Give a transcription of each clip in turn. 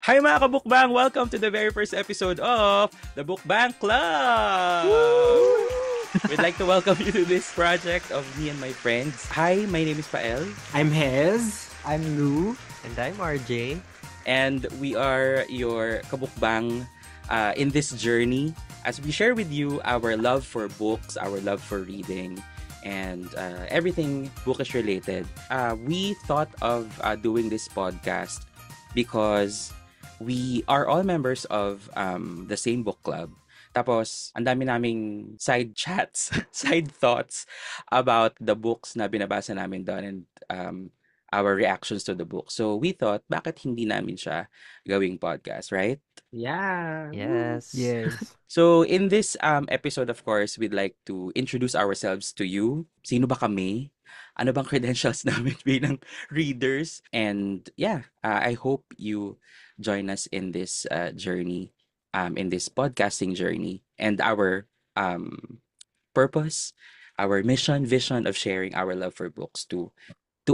Hi mga kabukbang! Welcome to the very first episode of the Bookbang Club! We'd like to welcome you to this project of me and my friends. Hi, my name is Pael. I'm Hez. I'm Lou. And I'm RJ. And we are your kabukbang in this journey as we share with you our love for books, our love for reading, and everything bookish related. We thought of doing this podcast because we are all members of the same book club. Tapos, ang dami naming side chats, side thoughts about the books na binabasa namin doon and our reactions to the book. So, we thought, bakit hindi namin siya gawing podcast, right? Yeah. Yes. Yes. So, in this episode, of course, we'd like to introduce ourselves to you. Sino ba kami? Ano bang credentials namin bilang readers? And yeah, I hope you join us in this journey, in this podcasting journey, and our purpose, our mission, vision of sharing our love for books to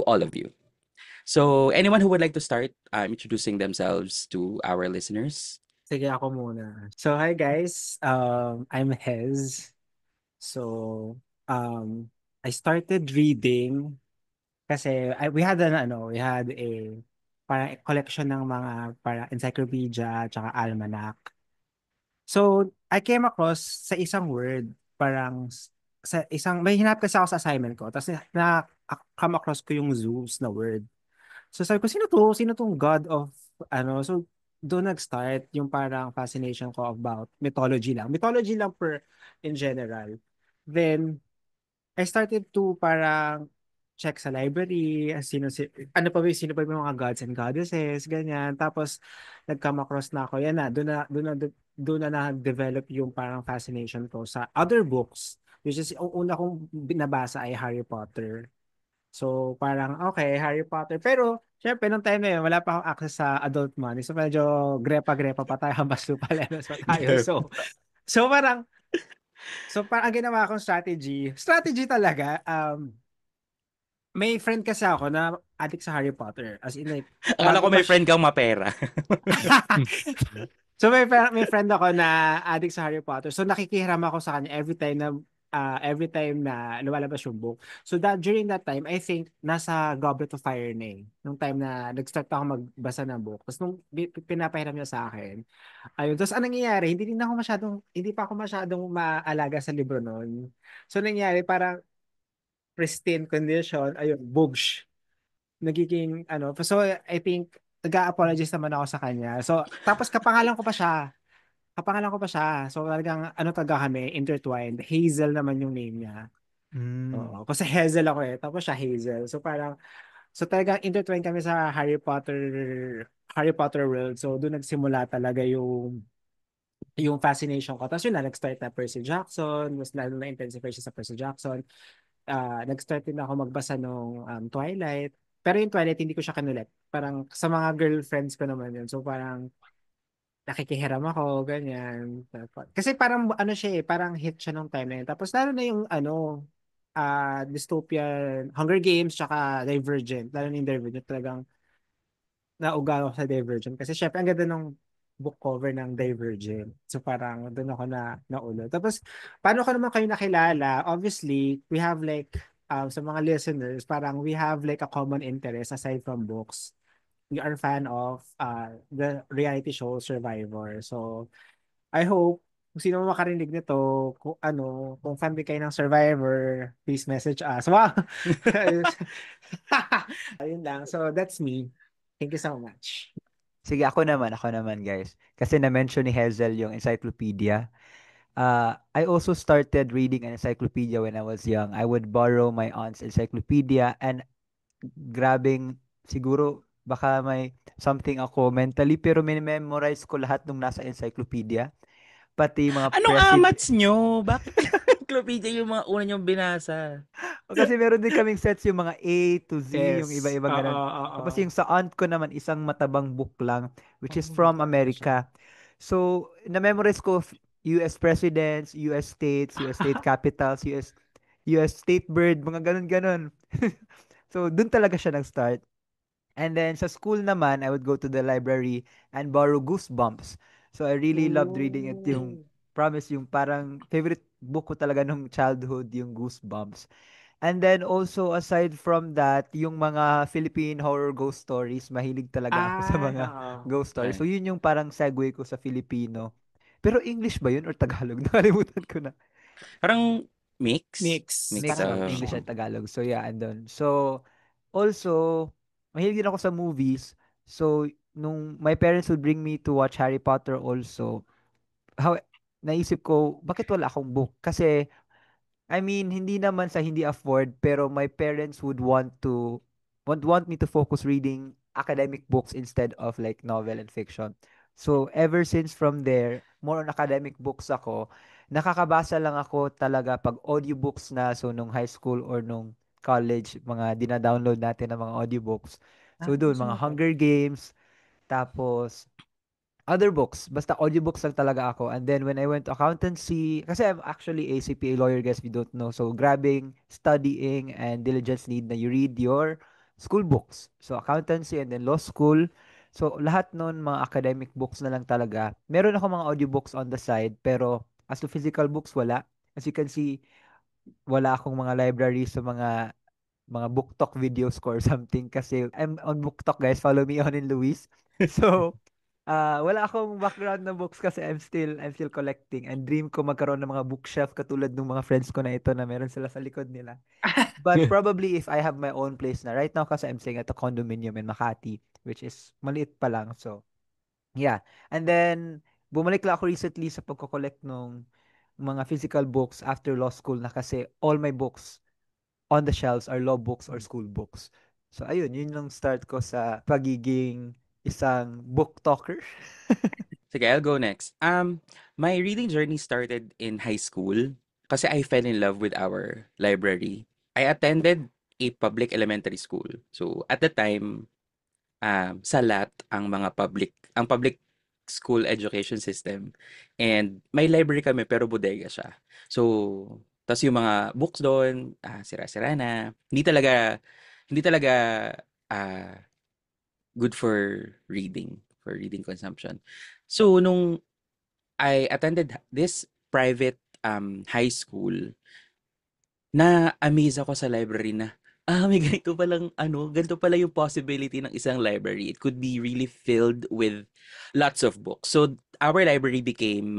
all of you. So, anyone who would like to start introducing themselves to our listeners? Sige, ako muna. So, hi guys. I'm Hez. So, I started reading kasi we had a parang collection ng mga para encyclopedia tsaka almanac. So, I came across sa isang word, may hinap kasi ako sa assignment ko, tapos come across ko yung Zeus na word. So sabi ko, sino to? Sino tong God of, so doon nag-start yung parang fascination ko about mythology lang. Mythology lang in general. Then, I started to parang check sa library, sino pa yung mga gods and goddesses, ganyan. Tapos, nag-come across na ako, yan na, doon na na-develop yung parang fascination ko sa other books, which is, ang una kong binabasa ay Harry Potter. So, parang, okay, Harry Potter. Pero, syempre, nung time na yun, wala pa akong access sa adult money. So, medyo grepa-grepa pa tayo, habas lupalenos pa tayo. So, parang ang ginawa kong strategy talaga, may friend kasi ako na addict sa Harry Potter. As in, like, Akala ko bago pa may friend kang mapera. So may friend ako na addict sa Harry Potter. So nakikihiram ako sa kanya every time na lumalabas yung book. So during that time, I think nasa Goblet of Fire na eh. Nung time na nag-start ako magbasa ng book. Tapos nung pinapahiram niya sa akin, ayun. Tapos anong nangyayari, hindi pa ako masyadong maalaga sa libro noon. So nangyayari parang pristine condition, ayun, books nagiging so I think nag-a-apologize naman ako sa kanya. So tapos kapangalan ko pa siya. So talagang talaga kami intertwined. Hazel naman yung name niya. Mm. Oo, kasi Hazel ako eh. Tapos siya Hazel. So talagang intertwined kami sa Harry Potter world. So doon nagsimula talaga yung fascination ko. Tapos yun na, nag-start na Percy Jackson, mas lalo na intensify siya sa Percy Jackson. Nag-start din ako magbasa nung Twilight. Pero yung Twilight, hindi ko siya kinulit. Parang sa mga girlfriends ko naman yun. So parang nakikihiram ako, ganyan. Kasi parang siya eh, parang hit siya nung time na yun. Tapos lalo na yung dystopian, Hunger Games, tsaka Divergent. Lalo na yung Divergent, talagang naugaw ako sa Divergent. Kasi syempre, ang ganda ng book cover ng Divergent. So parang doon ako naulo. Tapos, paano ko naman kayo nakilala? Obviously, we have like, sa mga listeners, parang we have like a common interest aside from books. We are fan of the reality show Survivor. So, I hope kung sino man makarinig nito, kung fan din kayo ng Survivor, please message us. Wow! Ayun lang. So, that's me. Thank you so much. Sige, ako naman guys. Kasi na-mention ni Hazel yung encyclopedia. I also started reading an encyclopedia when I was young. I would borrow my aunt's encyclopedia and grabbing siguro baka may something ako mentally pero memorize ko lahat nung nasa encyclopedia. Pati mga Anong amats nyo? Bakit encyclopedia yung mga una nyong binasa? Kasi meron din kaming sets yung mga A to Z, yung Yes. iba-ibang ganun. Tapos yung sa aunt ko naman, isang matabang book lang, which is from America. So, na-memorize ko US presidents, US states, US state capitals, US state bird, mga ganun-ganun. So, dun talaga siya nag-start. And then sa school naman, I would go to the library and borrow Goosebumps. So I really loved reading it. Yung Oh. promise, yung parang favorite book ko talaga nung childhood, yung Goosebumps. And then also aside from that, yung mga Philippine horror ghost stories, mahilig talaga ako sa Ay, mga oo. ghost stories. So Yan. yun yung parang segue ko sa Filipino. Pero English ba yun or Tagalog? Nakalimutan ko na. Parang mix. Mix. Mix Mix Parang of of... mix English siya. at Tagalog. So yeah, andun. So also, mahilig din ako sa movies. So nung my parents would bring me to watch Harry Potter also, how naisip ko, bakit wala akong book? Kasi I mean, hindi naman sa hindi afford, pero my parents would want me to focus reading academic books instead of like novel and fiction. So ever since from there, more on academic books ako. Nakakabasa lang ako talaga pag audiobooks na. So nung high school or nung college, mga dina-download natin ng mga audiobooks. So doon, So mga naka Hunger Games, tapos other books. Basta audiobooks lang talaga ako. And then when I went to accountancy, kasi I'm actually a CPA lawyer, guys, if you don't know. So grabbing, studying, and diligence need na you read your school books. So accountancy and then law school. So lahat nun, mga academic books na lang talaga. Meron ako mga audiobooks on the side, pero as to physical books, wala. As you can see, wala akong mga library sa mga book talk videos ko or something kasi I'm on book talk, guys. Follow me on in Luis. So, wala akong background na books kasi I'm still collecting and dream ko magkaroon ng mga bookshelf katulad ng mga friends ko na ito na meron sila sa likod nila. But probably if I have my own place na right now kasi I'm staying at a condominium in Makati, which is maliit pa lang. So, yeah. And then bumalik lang ako recently sa pagko-collect ng mga physical books after law school na kasi all my books on the shelves are law books or school books. So, ayun, yun yung start ko sa pagiging isang book talker. Sige, I'll go next. My reading journey started in high school kasi I fell in love with our library. I attended a public elementary school. So, at the time, salat ang public school education system. And may library kami pero bodega siya. So, tas yung mga books doon, sira-sira na. Hindi talaga ah, good for reading consumption. So, nung I attended this private high school, na-amaze ako sa library na, may ganito pala yung possibility ng isang library. It could be really filled with lots of books. So, our library became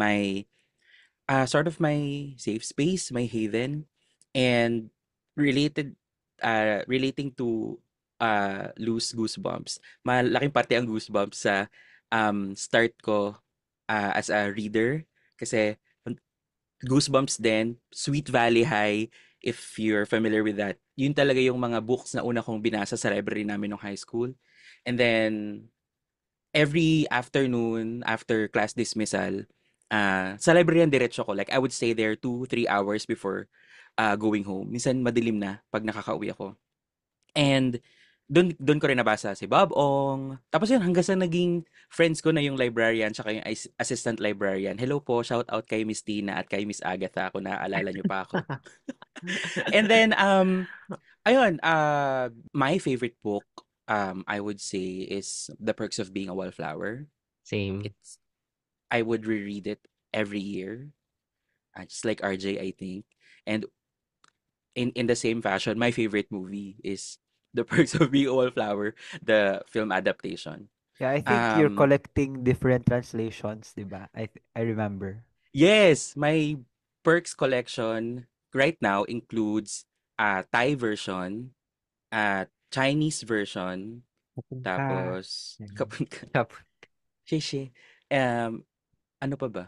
sort of my safe space, my haven, and related, relating to Loose Goosebumps. Malaking parte ang Goosebumps sa start ko as a reader. Kasi Goosebumps din, Sweet Valley High, if you're familiar with that. Yun talaga yung mga books na una kong binasa sa library namin nung high school. And then, every afternoon, after class dismissal, sa library yan diretso ko. Like, I would stay there 2, 3 hours before going home. Minsan madilim na pag nakakauwi ako. And doon ko rin nabasa si Bob Ong. Tapos yun, hanggang sa naging friends ko na yung librarian tsaka yung assistant librarian. Hello po, shout out kay Miss Tina at kay Miss Agatha kung naaalala niyo pa ako. And then, ayun, my favorite book, I would say is The Perks of Being a Wallflower. Same. It's, I would reread it every year, just like RJ, I think. And in the same fashion, my favorite movie is The Perks of Being a Wallflower, the film adaptation. Yeah, I think you're Um, collecting different translations, di ba? I remember. yes, my Perks collection right now includes a Thai version, a Chinese version, kapag ka. tapos Yan. kapag Kap. Shishi. Um, ano pa ba?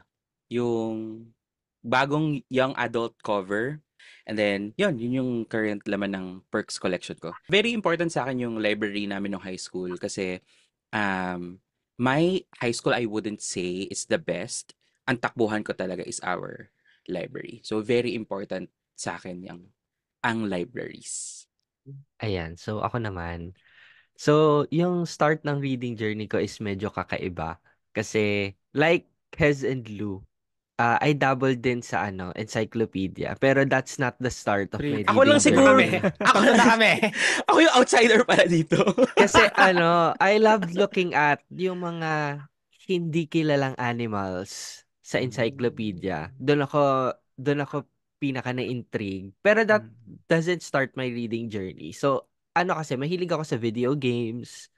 Yung bagong young adult cover. And then, yun yung current laman ng Perks collection ko. Very important sa akin yung library namin nung high school kasi um, my high school, I wouldn't say is the best. Ang takbuhan ko talaga is our library. So, very important sa akin ang libraries. Ayan. So, ako naman. So, yung start ng reading journey ko is medyo kakaiba. Kasi, like Hez and Lou, I dabbled din sa encyclopedia. Pero that's not the start of my Pretty. Ako lang reading Tatlo na siguro, kami. journey. ako, Tatlo na kami. ako yung outsider pala dito. Kasi I love looking at yung mga hindi kilalang animals sa encyclopedia. Doon ako pinaka na-intrigue. Pero that Mm. doesn't start my reading journey. So, kasi mahilig ako sa video games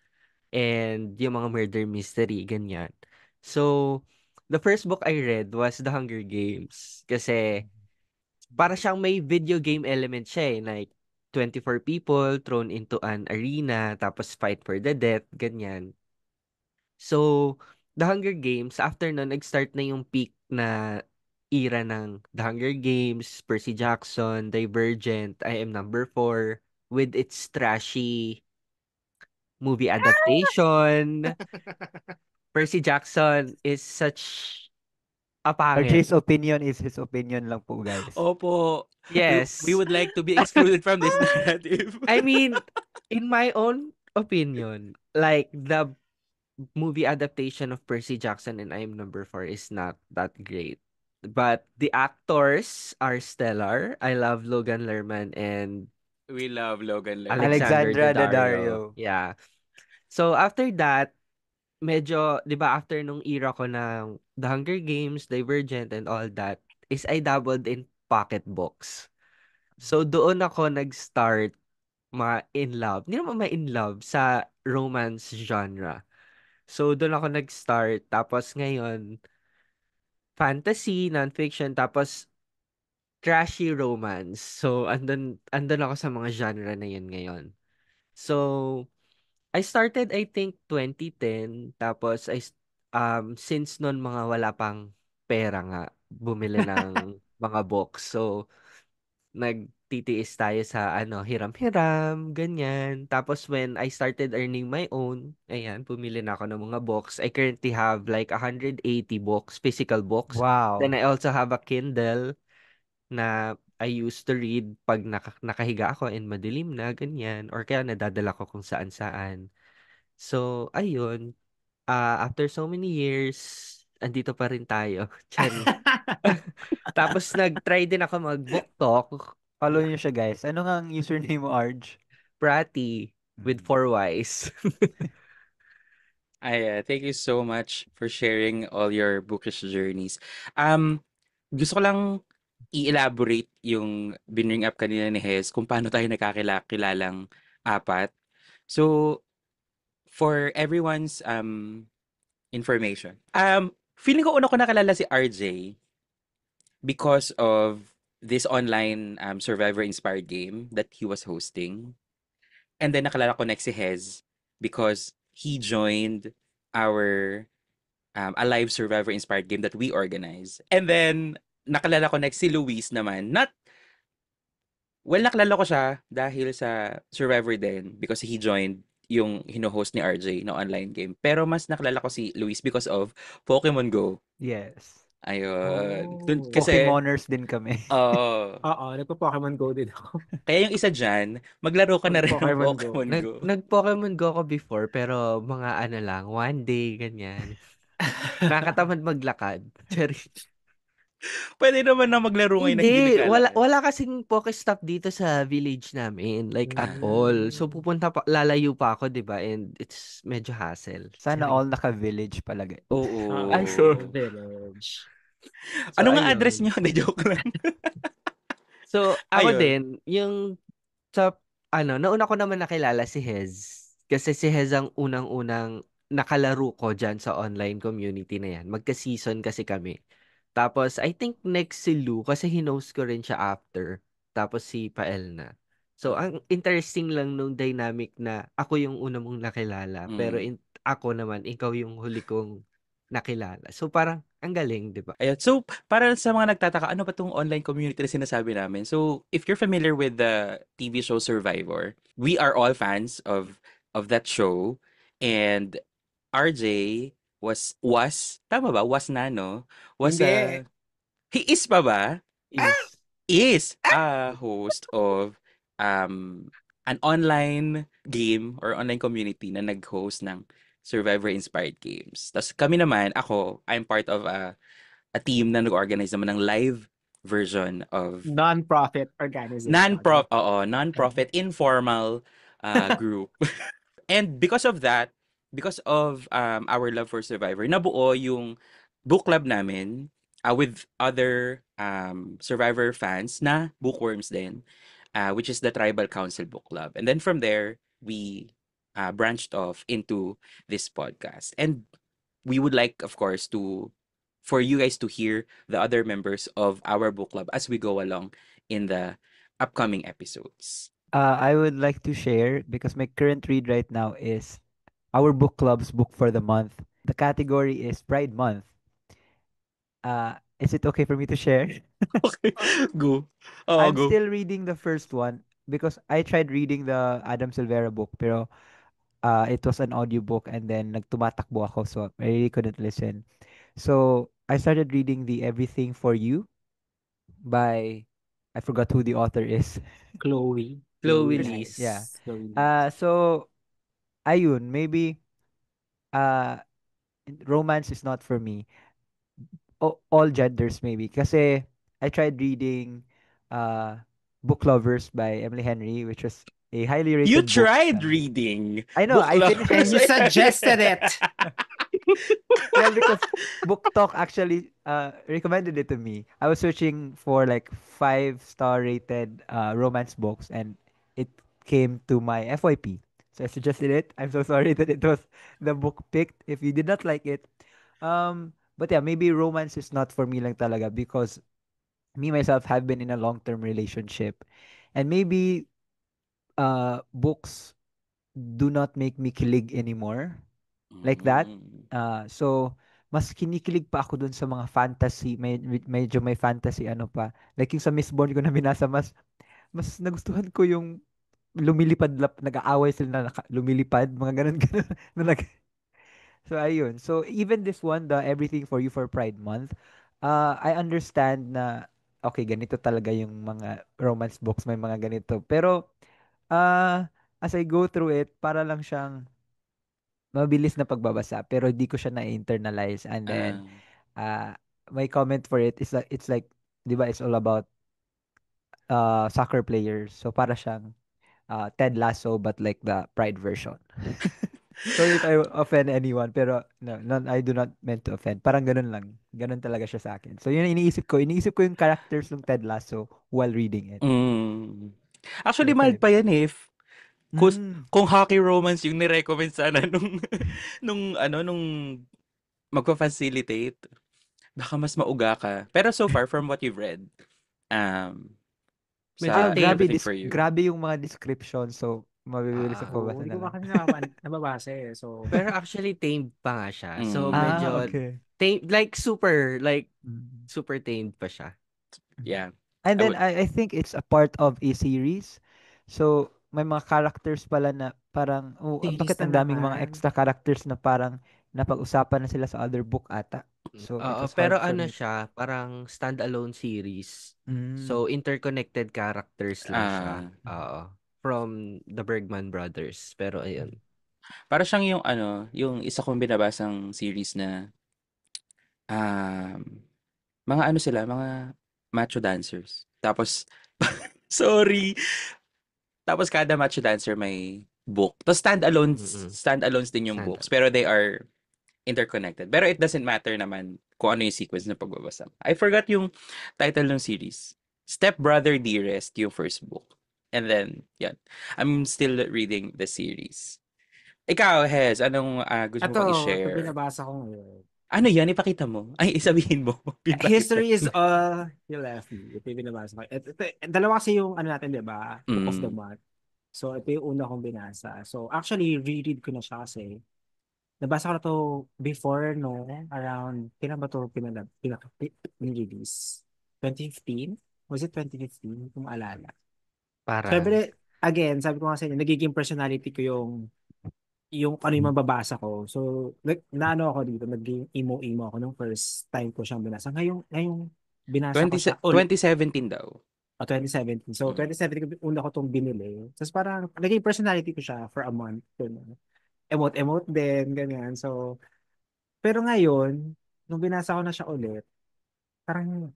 and yung mga murder mystery, ganyan. So, the first book I read was The Hunger Games. Kasi para siyang may video game element siya eh. Like, 24 people thrown into an arena, tapos fight for the death, ganyan. So, The Hunger Games, after nun, nag-start na yung peak na era ng The Hunger Games, Percy Jackson, Divergent, I Am Number 4, with its trashy movie adaptation. Percy Jackson is such a pangit. RJ's opinion is his opinion lang po, guys. Opo, we Yes. would like to be excluded from this narrative. I mean, in my own opinion, like the movie adaptation of Percy Jackson and I Am Number 4 is not that great. But the actors are stellar. I love Logan Lerman and We love Logan Lerman. Alexander Alexandra Daddario. Daddario. Yeah. So after that, medyo, 'di ba, after nung era ko ng The Hunger Games, Divergent and all that, is I dabbled in pocketbooks. So doon ako nag-start ma-in love. Hindi naman ma-in love sa romance genre. So doon ako nag-start, tapos ngayon fantasy, non-fiction, tapos trashy romance. So andun ako sa mga genre na yun ngayon. So I started, I think, 2010. Tapos, since noon mga wala pang pera nga, bumili ng mga books. So, nagtitiis tayo sa hiram-hiram, ganyan. Tapos, when I started earning my own, ayan, bumili na ako ng mga books. I currently have like 180 books, physical books. Then, Wow. I also have a Kindle na I used to read pag nakahiga ako and madilim na, ganyan. Or kaya nadadala ko kung saan-saan. So, ayun. After so many years, andito pa rin tayo. Charing. Tapos, nag-try din ako mag-book talk. Follow niyo siya, guys. Ano nga ang username mo, Arj? Prati with 4 Ys. Thank you so much for sharing all your bookish journeys. Um, Gusto ko lang i-elaborate yung binring up kanina ni Hez kung paano tayo kilalang apat. So, for everyone's information. Feeling ko una ko nakilala si RJ because of this online survivor-inspired game that he was hosting. And then nakilala ko next si Hez because he joined our a live survivor-inspired game that we organize. And then nakilala ko next si Luis naman. Nakilala ko siya dahil sa Survivor din because he joined yung hino-host ni RJ na online game. Pero mas nakilala ko si Luis because of Pokemon Go. Yes. Ayun. Oh. Kasi, Pokemoners din kami. Oo, nagpo-Pokemon Go din ako. kaya yung isa dyan, maglaro ka na rin ng Mag-Pokemon Go. Pokemon Go. Nag-Pokemon Go ako before, pero mga lang, one day, ganyan. Nakakatamad maglakad. Charing. Pwede naman na maglaro ngayon na hindi Hindi, wala naglalakad. wala kasing Pokestop dito sa village namin, like at all. So lalayo pa ako, 'di ba? And it's medyo hassle. Sana Charing. all naka-village pala, guys. Oo. Ay, so- Village. So, Ano nga ayun. address niyo? Hindi, joke lang. So, ako Ayun. din, yung sa nauna ko naman nakilala si Hez. Kasi si Hez ang unang-unang nakalaro ko dyan sa online community na yan. Magka-season kasi kami. Tapos, I think next si Lou, kasi hinost ko rin siya after. Tapos si Pael na. So, ang interesting lang nung dynamic na ako yung una mong nakilala. Pero ako naman, ikaw yung huli kong nakilala. So, parang, ang galing, di ba? Ayun. So, para sa mga nagtataka, ano ba tong online community na sinasabi namin? So, if you're familiar with the TV show Survivor, we are all fans of that show. And RJ was tama ba? Was na, no? Hindi. He is pa ba? Is. Is a host of an online game or online community na nag-host ng Survivor-inspired games. Tapos kami naman, I'm part of a team na nag-organize naman ng live version of Non-profit organization. non-profit informal group. And because of our love for Survivor, nabuo yung book club namin with other Survivor fans na bookworms din, which is the Tribal Council Book Club. And then from there, we branched off into this podcast. And we would like, of course, for you guys to hear the other members of our book club as we go along in the upcoming episodes. I would like to share because my current read right now is our book club's book for the month. The category is Pride Month. Is it okay for me to share? Okay, go. I'm Go. still reading the first one because I tried reading the Adam Silvera book pero it was an audiobook and then nagtumatakbo ako so I really couldn't listen. So I started reading the Everything for You by I forgot who the author is. Chloe. Chloe Lies. Liz. Yeah. Chloe Lies. So ayun, maybe uh romance is not for me. All genders maybe kasi I tried reading uh Book Lovers by Emily Henry which was a highly You rated book. tried reading I know, book I finished And lovers. you suggested it. well because Book Talk actually recommended it to me. I was searching for like 5-star rated romance books and it came to my FYP. So I suggested it. I'm so sorry that it was the book picked. If you did not like it, but yeah, maybe romance is not for me lang talaga because me myself have been in a long-term relationship, and maybe books do not make me kilig anymore like that. Mm. So mas kinikilig pa ako dun sa mga fantasy, medyo may fantasy ano pa. Like yung sa Mistborn ko na binasa, mas nagustuhan ko yung lumilipad, nag-aaway sila na lumilipad, mga ganun ganun na So ayun. So even this one, the Everything for You for Pride Month, I understand na okay, ganito talaga yung mga romance books, may mga ganito. Pero as I go through it, para lang siyang mabilis na pagbabasa pero di ko siya na-internalize and then Ah. uh my comment for it is that it's like 'di ba it's all about soccer players. So para siyang Ted Lasso but like the Pride version. Sorry if I offend anyone pero no, I do not meant to offend. Parang ganun lang. Ganun talaga siya sa akin. So yun ang iniisip ko. Iniisip ko yung characters ng Ted Lasso while reading it. Mm. Actually, Pero mahal kayo. pa yan eh. Kung, Mm. kung hockey romance yung ni-recommend sana nung magpa-facilitate, baka mas mauga ka. Pero so far, from what you've read, um, Medyo sa tame. Everything for You. Grabe yung mga description. So mabibilis ang Oo, pabasa hindi na ko lang. pa kasi nababasa eh. So, Pero actually tamed pa nga siya. So Mm. medyo Okay. tame, like Mm. super tamed pa siya. Yeah. And I then would, I think it's a part of a series. So may mga characters pala na parang series bakit ang na daming mga naman. extra characters na parang napag-usapan na sila sa other book ata. So it Oo, was pero hard for ano me. siya, parang standalone series. Mm. So interconnected characters lang siya. ah, Oo. From the Bergman brothers. Pero ayun. para siyang yung isa kong binabasang series na, um, mga ano sila, mga macho dancers. Tapos, sorry. Tapos kada macho dancer may book. Tapos Mm-mm. standalones din yung Stand books. Pero they are interconnected. Pero it doesn't matter naman kung ano yung sequence na pagbabasa. I forgot yung title ng series. Step Brother Dearest, yung first book. And then, yan. I'm still reading the series. Ikaw, Hez, anong gusto mo pang Ito i-share? binabasa ko ngayon. Ano yan? Ipakita mo. Ay, isabihin mo. Pinapakita. History is all you left me. Ito yung binabasa ko. Dalawa kasi yung ano natin, di ba? Book of the Mm. month. So, ito yung una kong binasa. So, actually, reread ko na siya kasi nabasa ko na to before, no? Around, kailan ba to release 2015? Was it 2015? Kung maalala. Parang. Siyempre, again, sabi ko nga sa inyo, nagiging personality ko yung ano yung mababasa ko. So, naano ako dito, naging emo-emo ako nung first time ko siyang binasa. Ngayong binasa ko siya 2017 daw. 2017. So, Mm. 2017, una ko itong binili. Tapos parang, naging personality ko siya for a month. Ganun. Emote-emote din, ganyan. So, pero ngayon, nung binasa ko na siya ulit, parang,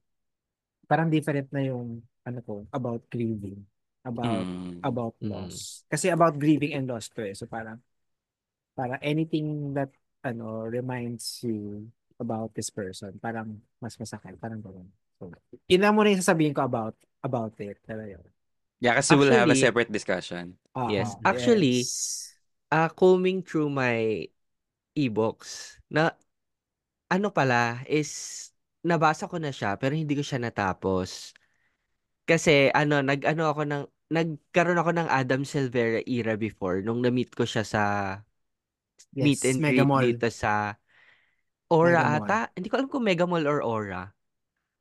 parang different na yung, ano ko, about grieving, about, Mm. about Mm. loss. Kasi about grieving and loss to eh. So parang anything that, reminds you about this person, parang mas masakit, parang gano'n. So, yun lang muna yung sasabihin ko about it. Pero yun. Yeah, kasi we'll have a Actually, separate discussion. yes. Yes. Actually, combing through my ebooks, na ano pala is nabasa ko na siya pero hindi ko siya natapos. Kasi nag-ano ako ng nagkaroon ako ng Adam Silvera era before nung na-meet ko siya sa meet Yes, and Mega greet Mall. dito sa Mega Aura Mall. ata. Hindi ko alam kung Mega Mall or Aura.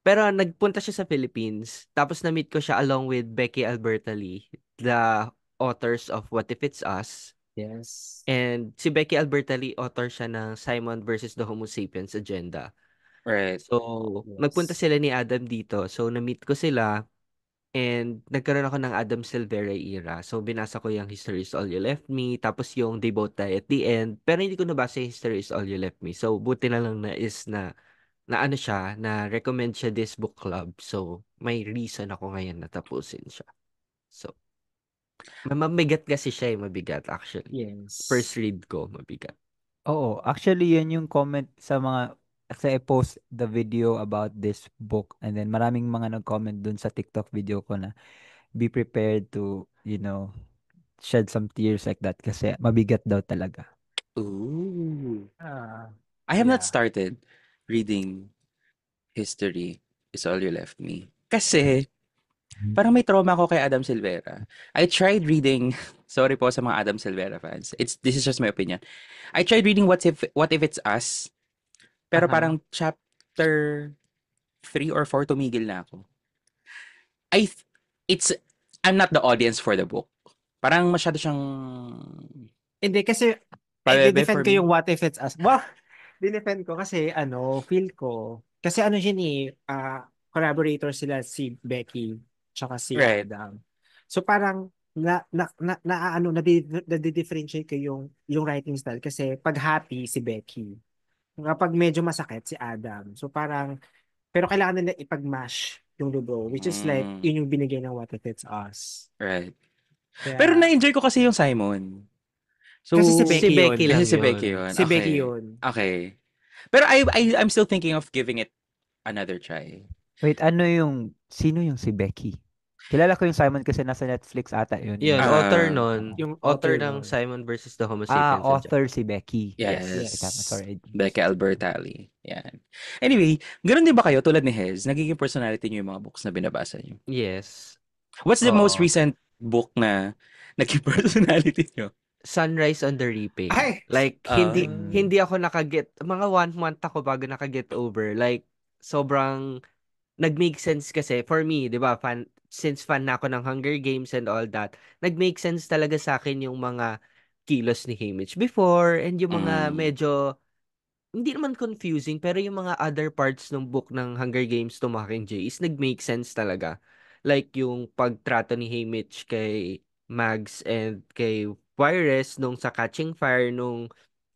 Pero nagpunta siya sa Philippines. Tapos na-meet ko siya along with Becky Alberta Lee, the authors of What If It's Us. Yes. And si Becky Alberta Lee, author siya ng Simon versus the Homo Sapiens Agenda. Right. So, nagpunta Yes. sila ni Adam dito. So, na-meet ko sila and nagkaroon ako ng Adam Silvera era. So, binasa ko yung History is All You Left Me, tapos yung They Both Die at the End. Pero hindi ko nabasa yung History is All You Left Me. So, buti na lang na ano siya, na recommend siya this book club. So, may reason ako ngayon na tapusin siya. So, mabigat kasi siya mabigat actually. First Yes. read ko, mabigat. Oo, actually yun yung comment sa mga kasi I post the video about this book and then maraming mga nag-comment dun sa TikTok video ko na be prepared to, shed some tears like that kasi mabigat daw talaga. Ooh. Ah, I have not yeah. started reading History is All You Left Me. Kasi, parang may trauma ako kay Adam Silvera. I tried reading, sorry po sa mga Adam Silvera fans. This is just my opinion. I tried reading What If It's Us, pero Aha. parang chapter 3 or 4 tumigil na ako. I th- it's I'm not the audience for the book. Parang masyado siyang Hindi kasi, pabebe dinefend for ko me. yung What If It's Us. Wow! Dinefend ko kasi, feel ko. Kasi ano siya ni, collaborator sila si Becky tsaka si Right. Adam. So parang, na-differentiate ko yung writing style kasi pag happy si Becky. Kapag medyo masakit si Adam. So parang, pero kailangan nila ipag-mash yung libro, which is like, Mm, yun yung binigay ng What If It's Us. right. Pero Kaya, na-enjoy ko kasi yung Simon. So, kasi si Si Becky Becky yun. kasi lang si Becky yun. yun. Si Becky Okay. yun. Okay. Pero I'm still thinking of giving it another try. Wait, sino yung si Becky? Kilala ko yung Simon kasi nasa Netflix ata yun. Yun, author Ah, nun. Yung Author author ng nun. Simon versus the Homo Sapiens Agenda. Author si Becky. Yes. Yes. Tama, yes. sorry. Becca Albertalli. Yan. Anyway, ganun din ba kayo tulad ni Hez? Nagiging personality niyo yung mga books na binabasa niyo? Yes. What's the most Oo. recent book na naging personality niyo? Sunrise on the Reaping. Ay! Like, hindi Ah, hindi ako nakaget. Mga 1 month ako bago nakaget over. Like, sobrang nag-make sense kasi for me, 'di ba, since fan na ako ng Hunger Games and all that, nag-make sense talaga sa akin yung mga kilos ni Haymitch before and yung mga mm, medyo hindi naman confusing pero yung mga other parts ng book ng Hunger Games to Mockingjay is nag-make sense talaga. Like yung pagtrato ni Haymitch kay Mags and kay Virus nung sa Catching Fire nung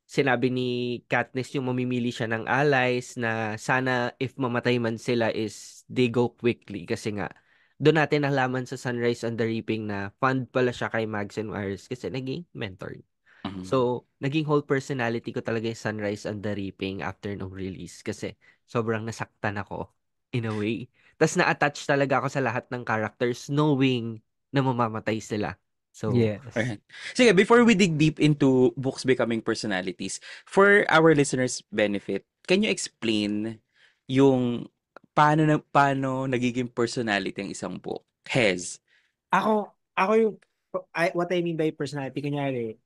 sinabi ni Katniss yung mamimili siya ng allies na sana if mamatay man sila is they go quickly kasi nga doon natin nalaman sa Sunrise on the Reaping na fund pala siya kay Mags and Virus kasi naging mentor. mm. So, naging whole personality ko talaga yung Sunrise on the Reaping after nung release kasi sobrang nasaktan ako in a way. Tapos na-attach talaga ako sa lahat ng characters knowing na mamamatay sila. So, Yes. Alright. Sige, before we dig deep into books becoming personalities, for our listeners' benefit, can you explain yung paano nagiging personality ang isang book? Hez. Ako yung, what I mean by personality, kunyari,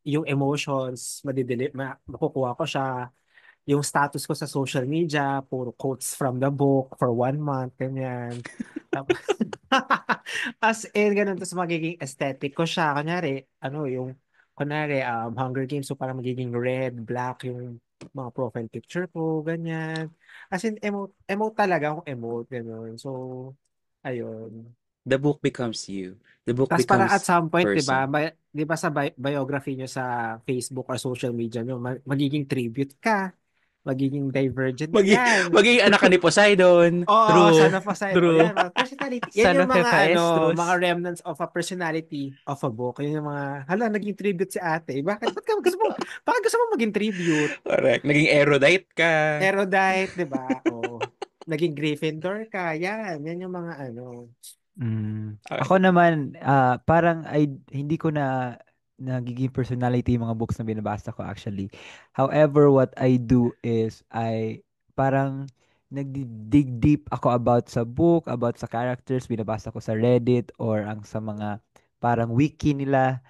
yung emotions, makukuha ko siya, yung status ko sa social media, puro quotes from the book for 1 month, ganyan. Tapos, as in, ganun, tapos magiging aesthetic ko siya. Hunger Games, so parang magiging red, black yung mga profile picture ko, ganyan. As in, emote talaga akong emote, ganun. So, ayun. The book becomes you. The book Tapos parang at becomes some point, 'di ba? person. 'Di ba sa biography nyo sa Facebook or social media nyo, magiging tribute ka. magiging divergent. Maging, Yan. maging anak ka ni Poseidon. Oo, True. son of Poseidon. True. Yan, mga personality. Yan Son yung of mga Hephaestus. mga remnants of a personality of a book. Yun yung mga, hala, naging tribute si ate. Bakit gusto mo maging tribute? Correct. Naging erudite ka. Erudite, di ba? O, naging Gryffindor ka. Yan yung mga Okay. Ako naman, parang hindi ko na nagiging personality yung mga books na binabasa ko actually. However, what I do is parang nagdi-dig deep ako about sa book, about sa characters, binabasa ko sa Reddit or ang sa mga parang wiki nila,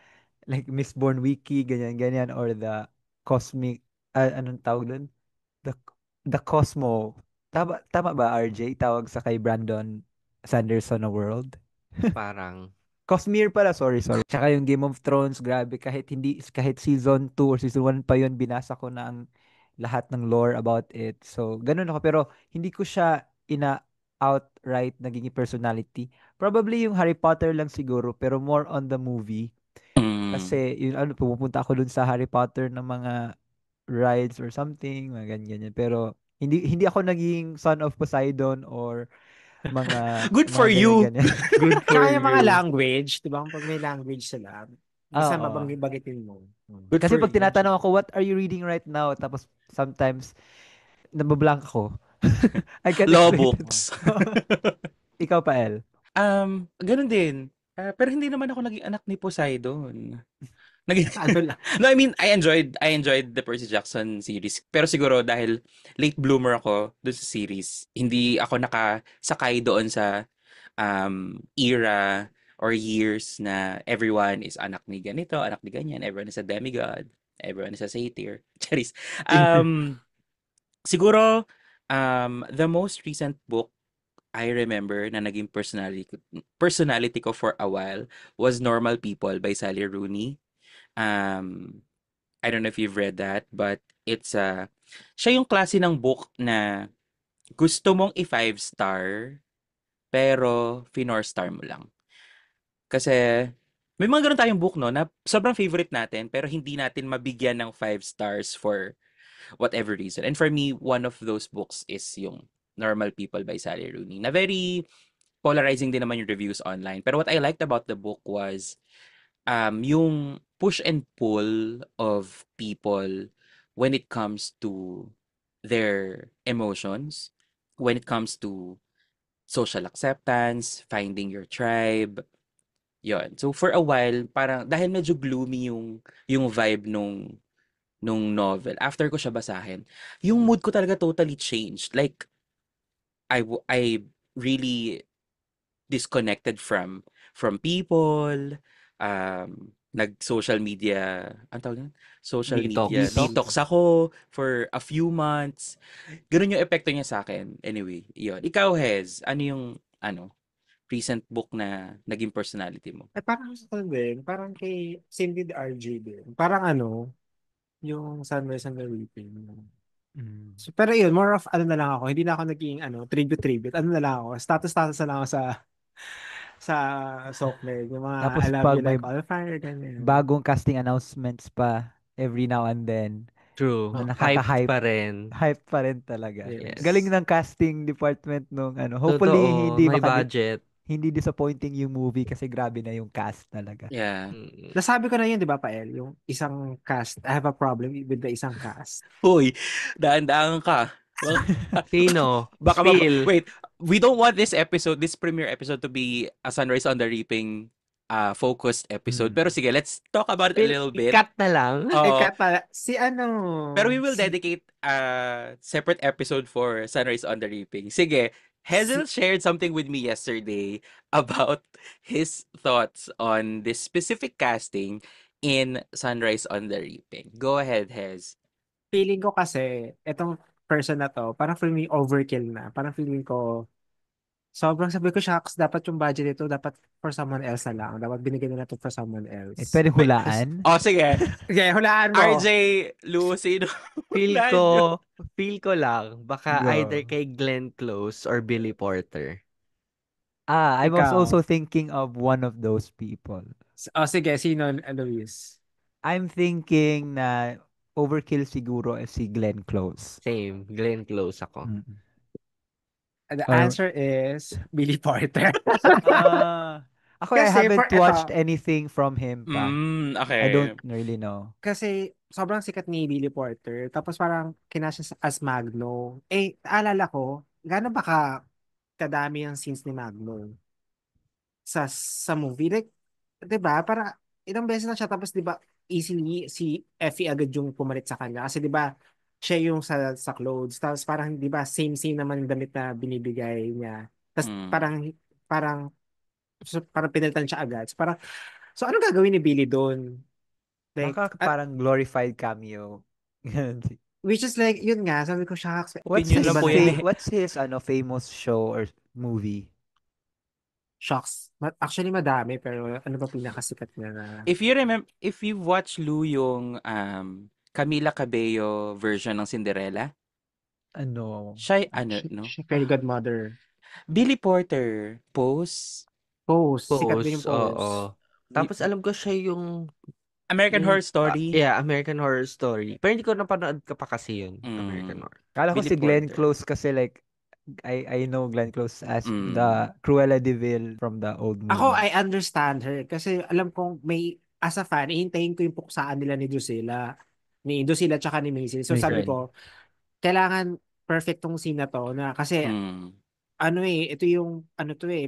like Mistborn Wiki, ganyan-ganyan, or the cosmic, anong tawag doon? The, the Cosmo. Tama ba, RJ? Tawag sa kay Brandon Sanderson na world? Parang, Cosmere pala, sorry. Tsaka yung Game of Thrones, grabe, kahit season 2 or season 1 pa yun, binasa ko na ang lahat ng lore about it. So, ganun ako. Pero, hindi ko siya outright naging personality. Probably yung Harry Potter lang siguro, pero more on the movie. Mm. Kasi, pumupunta ako dun sa Harry Potter ng mga rides or something, mga ganyan. Pero, hindi ako naging son of Poseidon or Good mga for you. ganyan-ganyan. good for Tsaka yung mga you. language, di ba? Kapag may language sila, basta Oo. bagitin mo. Good Kasi for pag you. tinatanong ako, what are you reading right now? Tapos sometimes, nabablank ako. I can't Law explain it. books. Ikaw pa, El. Ganun din. Pero hindi naman ako naging anak ni Poseidon. Naging, Ano lang. no, I mean, I enjoyed the Percy Jackson series. Pero siguro dahil late bloomer ako doon sa series, hindi ako nakasakay doon sa era or years na everyone is anak ni ganito, anak ni ganyan, everyone is a demigod, everyone is a satyr. Charis. Siguro, the most recent book I remember na naging personality ko for a while was Normal People by Sally Rooney. Um, I don't know if you've read that, but siya yung klase ng book na gusto mong i-five star, pero finor star mo lang. Kasi, may mga ganun tayong book, no, na sobrang favorite natin, pero hindi natin mabigyan ng 5 stars for whatever reason. And for me, one of those books is yung Normal People by Sally Rooney, na very polarizing din naman yung reviews online. Pero what I liked about the book was yung push and pull of people when it comes to their emotions, when it comes to social acceptance, finding your tribe, yon. So for a while, parang dahil medyo gloomy yung vibe nung novel, after ko siya basahin, yung mood ko talaga totally changed. Like I really disconnected from people, nag-social media, ano tawag yun? Social media Detox. detox ako for a few months. Ganun yung epekto niya sa akin. Anyway, yun. Ikaw, Hez, ano yung recent book na naging personality mo? Parang sa akin din, parang kay same with RJ din. Parang yung Sunrise and the Reaping. So, pero yun, more of ano na lang ako, hindi na ako naging tribute. Ano na lang ako, status na lang ako sa Sockmed. Yung mga Tapos I love pag you may like all fire, ganyan. bagong casting announcements pa every now and then, True. na Hyped nakaka-hype. pa rin. Hype pa rin talaga. Yes. Galing ng casting department nung Totoo, hopefully may budget. hindi disappointing yung movie kasi grabe na yung cast talaga. Yeah. Nasabi ko na yun, di ba, Pael? Yung isang cast, I have a problem with the isang cast. Uy, daan-daan ka. Sino? Baka Spill. wait, we don't want this premiere episode to be a Sunrise on the Reaping focused episode. Pero sige, let's talk about it a little bit. Ikat na lang. Oo. Si Pero we will dedicate a separate episode for Sunrise on the Reaping. Sige, Hazel shared something with me yesterday about his thoughts on this specific casting in Sunrise on the Reaping. Go ahead, Hez. feeling ko kasi, etong person na to, parang feeling overkill na. Parang feeling ko, sobrang sabi ko, shucks, dapat yung budget nito, dapat for someone else na lang. Dapat binigyan nila to for someone else. Pwedeng hulaan. Oh, sige. Okay, hulaan mo. RJ, Lou, sino? Feel Hulaan ko, nyo. feel ko lang, baka Go. either kay Glenn Close or Billy Porter. I was Ikaw. also thinking of one of those people. Sige, sino, Luis? I'm thinking na overkill siguro is si Glenn Close. Same. Glenn Close ako. Mm. The Or, answer is Billy Porter. ako, I Kasi for haven't watched ito, anything from him pa. I don't Okay. really know. kasi sobrang sikat ni Billy Porter. Tapos parang kinasya as Magno. Eh, alala ko, gaano ba kadami ang scenes ni Magno sa movie? Like, 'di ba? Para ilang beses na siya tapos 'di ba easily si Effie agad yung pumalit sa kanya kasi 'di ba siya yung sa clothes tapos parang 'di ba same naman yung damit na binibigay niya. Tapos Mm. parang pinalitan siya agad. So ano gagawin ni Billy doon? Like, Baka parang glorified cameo. Ganun. which is like, yun nga, sabi ko, shucks, Opinion lang iba po na yan yan. eh. What's his famous show or movie? Shucks. Actually, madami, pero ano ba pinakasikat niya na? If you've watched Lou yung Camila Cabello version ng Cinderella, Ano? siya ano, no? Fairy Godmother. Billy Porter, Pose, Pose. Sikat din yung Pose, Pose. oo. Tapos alam ko siya American Horror Story. yeah, American Horror Story. Pero hindi ko napanood ka pa kasi yun, American Horror. Kala ko Billy si Glenn Porter. Close kasi like, I know Glenn Close as Mm. the Cruella de Vil from the old movie. Ako, I understand her. Kasi alam kong as a fan, ihintayin ko yung puksaan nila ni Drusilla. Ni Drusilla tsaka ni Maisy. So sabi Right. ko, kailangan perfect tong scene na to na kasi ito yung,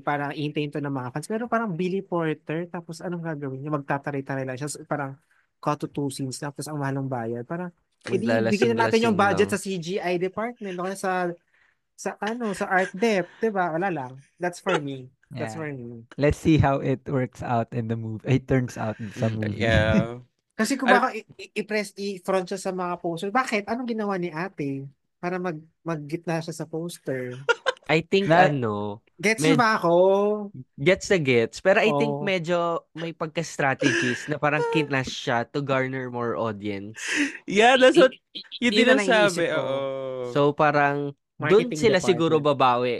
parang ihintayin to ng mga fans. Pero parang Billy Porter, tapos anong gagawin niya? Magtataray-taray lang siya. So, parang cut to 2 scenes lang, tapos ang mahal ng bayad. Parang, edi, bigyan na natin yung Maglalasing-lasing budget lang. sa CGI department o kaya sa art dep, 'di ba? Wala lang. That's for me. That's for Yeah. me. Let's see how it works out in the movie. It turns out in some movie. Yeah. Kasi kung Al- baka i-front siya sa mga poster, bakit? Anong ginawa ni ate? Para maggitna siya sa poster. I think Na- Gets niyo ba ako? gets the gets. Pero I think Oo. medyo may pagka-strategies na parang kinash siya to garner more audience. Yeah, that's what Yun yun din na ang iniisip sabi. ko. Oo. So parang doon Marketing sila siguro department. babawi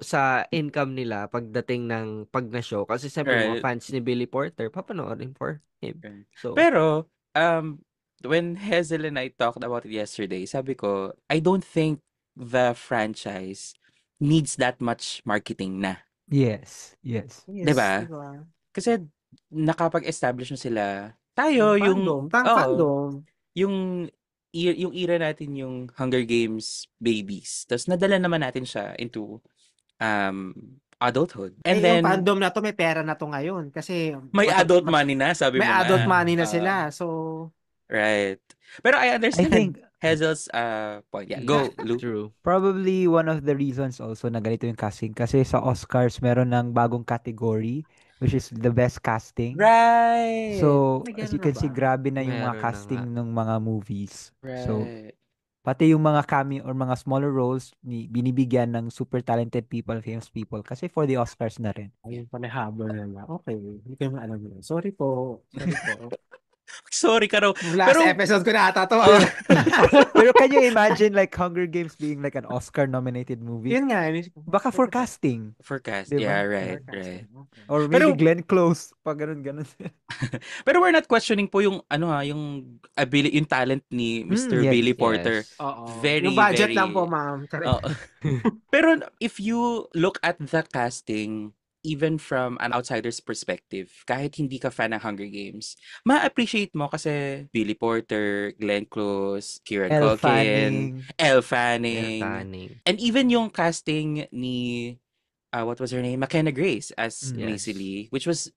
sa income nila pagdating ng pag na-show. Kasi siyempre mga Right. fans ni Billy Porter, papanoorin for him. Right. So, Pero, when Hazel and I talked about it yesterday, sabi ko, I don't think the franchise needs that much marketing na. Yes. Yes, Diba? diba? Kasi nakapag-establish na sila. Tayo, Fandom. Fandom. yung era natin yung Hunger Games babies. Tapos nadala naman natin siya into adulthood. And yung then, fandom na to, may pera na to ngayon. Kasi, may adult money na, sabi may mo nga. adult money na Ah, sila. So, right. Pero I I understand think Hazel's point. Yeah, go, Lou. true. probably one of the reasons also na ganito yung casting kasi sa Oscars meron ng bagong category which is the best casting. Right. So, May as ganun you na can see, ba? grabe na yung mga Meron na casting ng mga movies. So, Right. pati yung mga cameo or mga smaller roles binibigyan ng super talented people, famous people kasi for the Oscars na rin. Ayun pala habol nila. Okay, hindi ko naman alam yun. Sorry po. Sorry ka raw. Last Pero, episode ko na ata to. Pero can you imagine like Hunger Games being like an Oscar nominated movie? Yun nga. Baka for casting. forecast. Diba? Yeah, right, right. Okay. Or maybe Pero- Glenn Close. Pag ganun. Pero we're not questioning po yung yung ability, yung talent ni Mr. yes, Billy yes. Porter. Oo. Very, Yung budget very- lang po, ma'am. Oo. Pero if you look at the casting, even from an outsider's perspective, kahit hindi ka fan ng Hunger Games, ma-appreciate mo kasi Billy Porter, Glenn Close, Kieran Elle Culkin, Fanning. Elle Neil Fanning, Fanning. and even yung casting ni what was her name? McKenna Grace as Mm. Macy Lee, which was,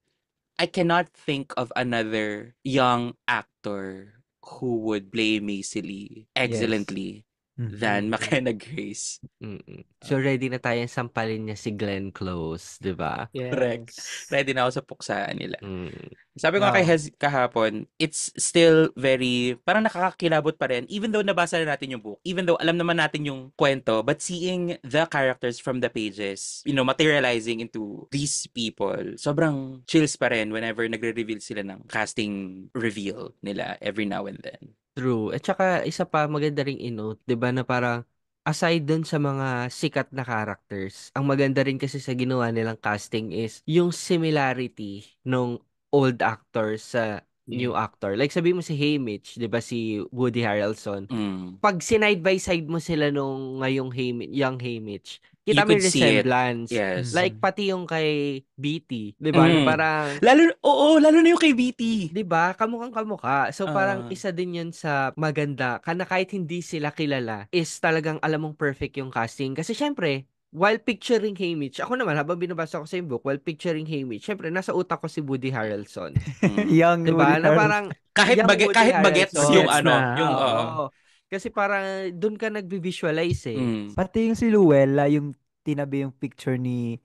I cannot think of another young actor who would play Macy Lee excellently Mhm. than McKenna Grace. Mm-mm. So ready na tayong sampalin niya si Glenn Close, 'di ba? Correct. Yes. Ready na ako sa puksaan nila. Mm. Sabi ko nga kay Wow. Hez kahapon, it's still very, parang nakakakilabot pa rin, even though nabasa na natin yung book, even though alam naman natin yung kwento, but seeing the characters from the pages, materializing into these people, sobrang chills pa rin whenever nagre-reveal sila ng casting reveal nila every now and then. True. At saka isa pa maganda ring i-note, 'di ba, na parang aside dun sa mga sikat na characters, ang maganda rin kasi sa ginawa nilang casting is yung similarity nung old actors sa new Yeah. actor. Like sabi mo si Haymitch, 'di ba si Woody Harrelson. Mm. Pag sinide by side mo sila nung ngayong young Haymitch, You kita mo could yung see it. resemblance. Yes. Like pati yung kay BT, 'di ba? Na Mm. parang Lalo na yung kay BT. 'di ba? Kamukhang kamukha. So parang Ah. isa din 'yun sa maganda. Kana kahit hindi sila kilala, is talagang alam mong perfect yung casting. Kasi syempre, while picturing Haymitch, ako naman habang binabasa ko sa yung book, while picturing Haymitch, syempre nasa utak ko si Woody Harrelson. Mm. Young 'Di Woody ba? Na Harrelson. parang Kahit young Woody bagets yung Bagets Harrelson. na. yung Oo. Kasi parang doon ka nagvi-visualize eh. Mm. Pati yung si Luella, yung tinabi yung picture ni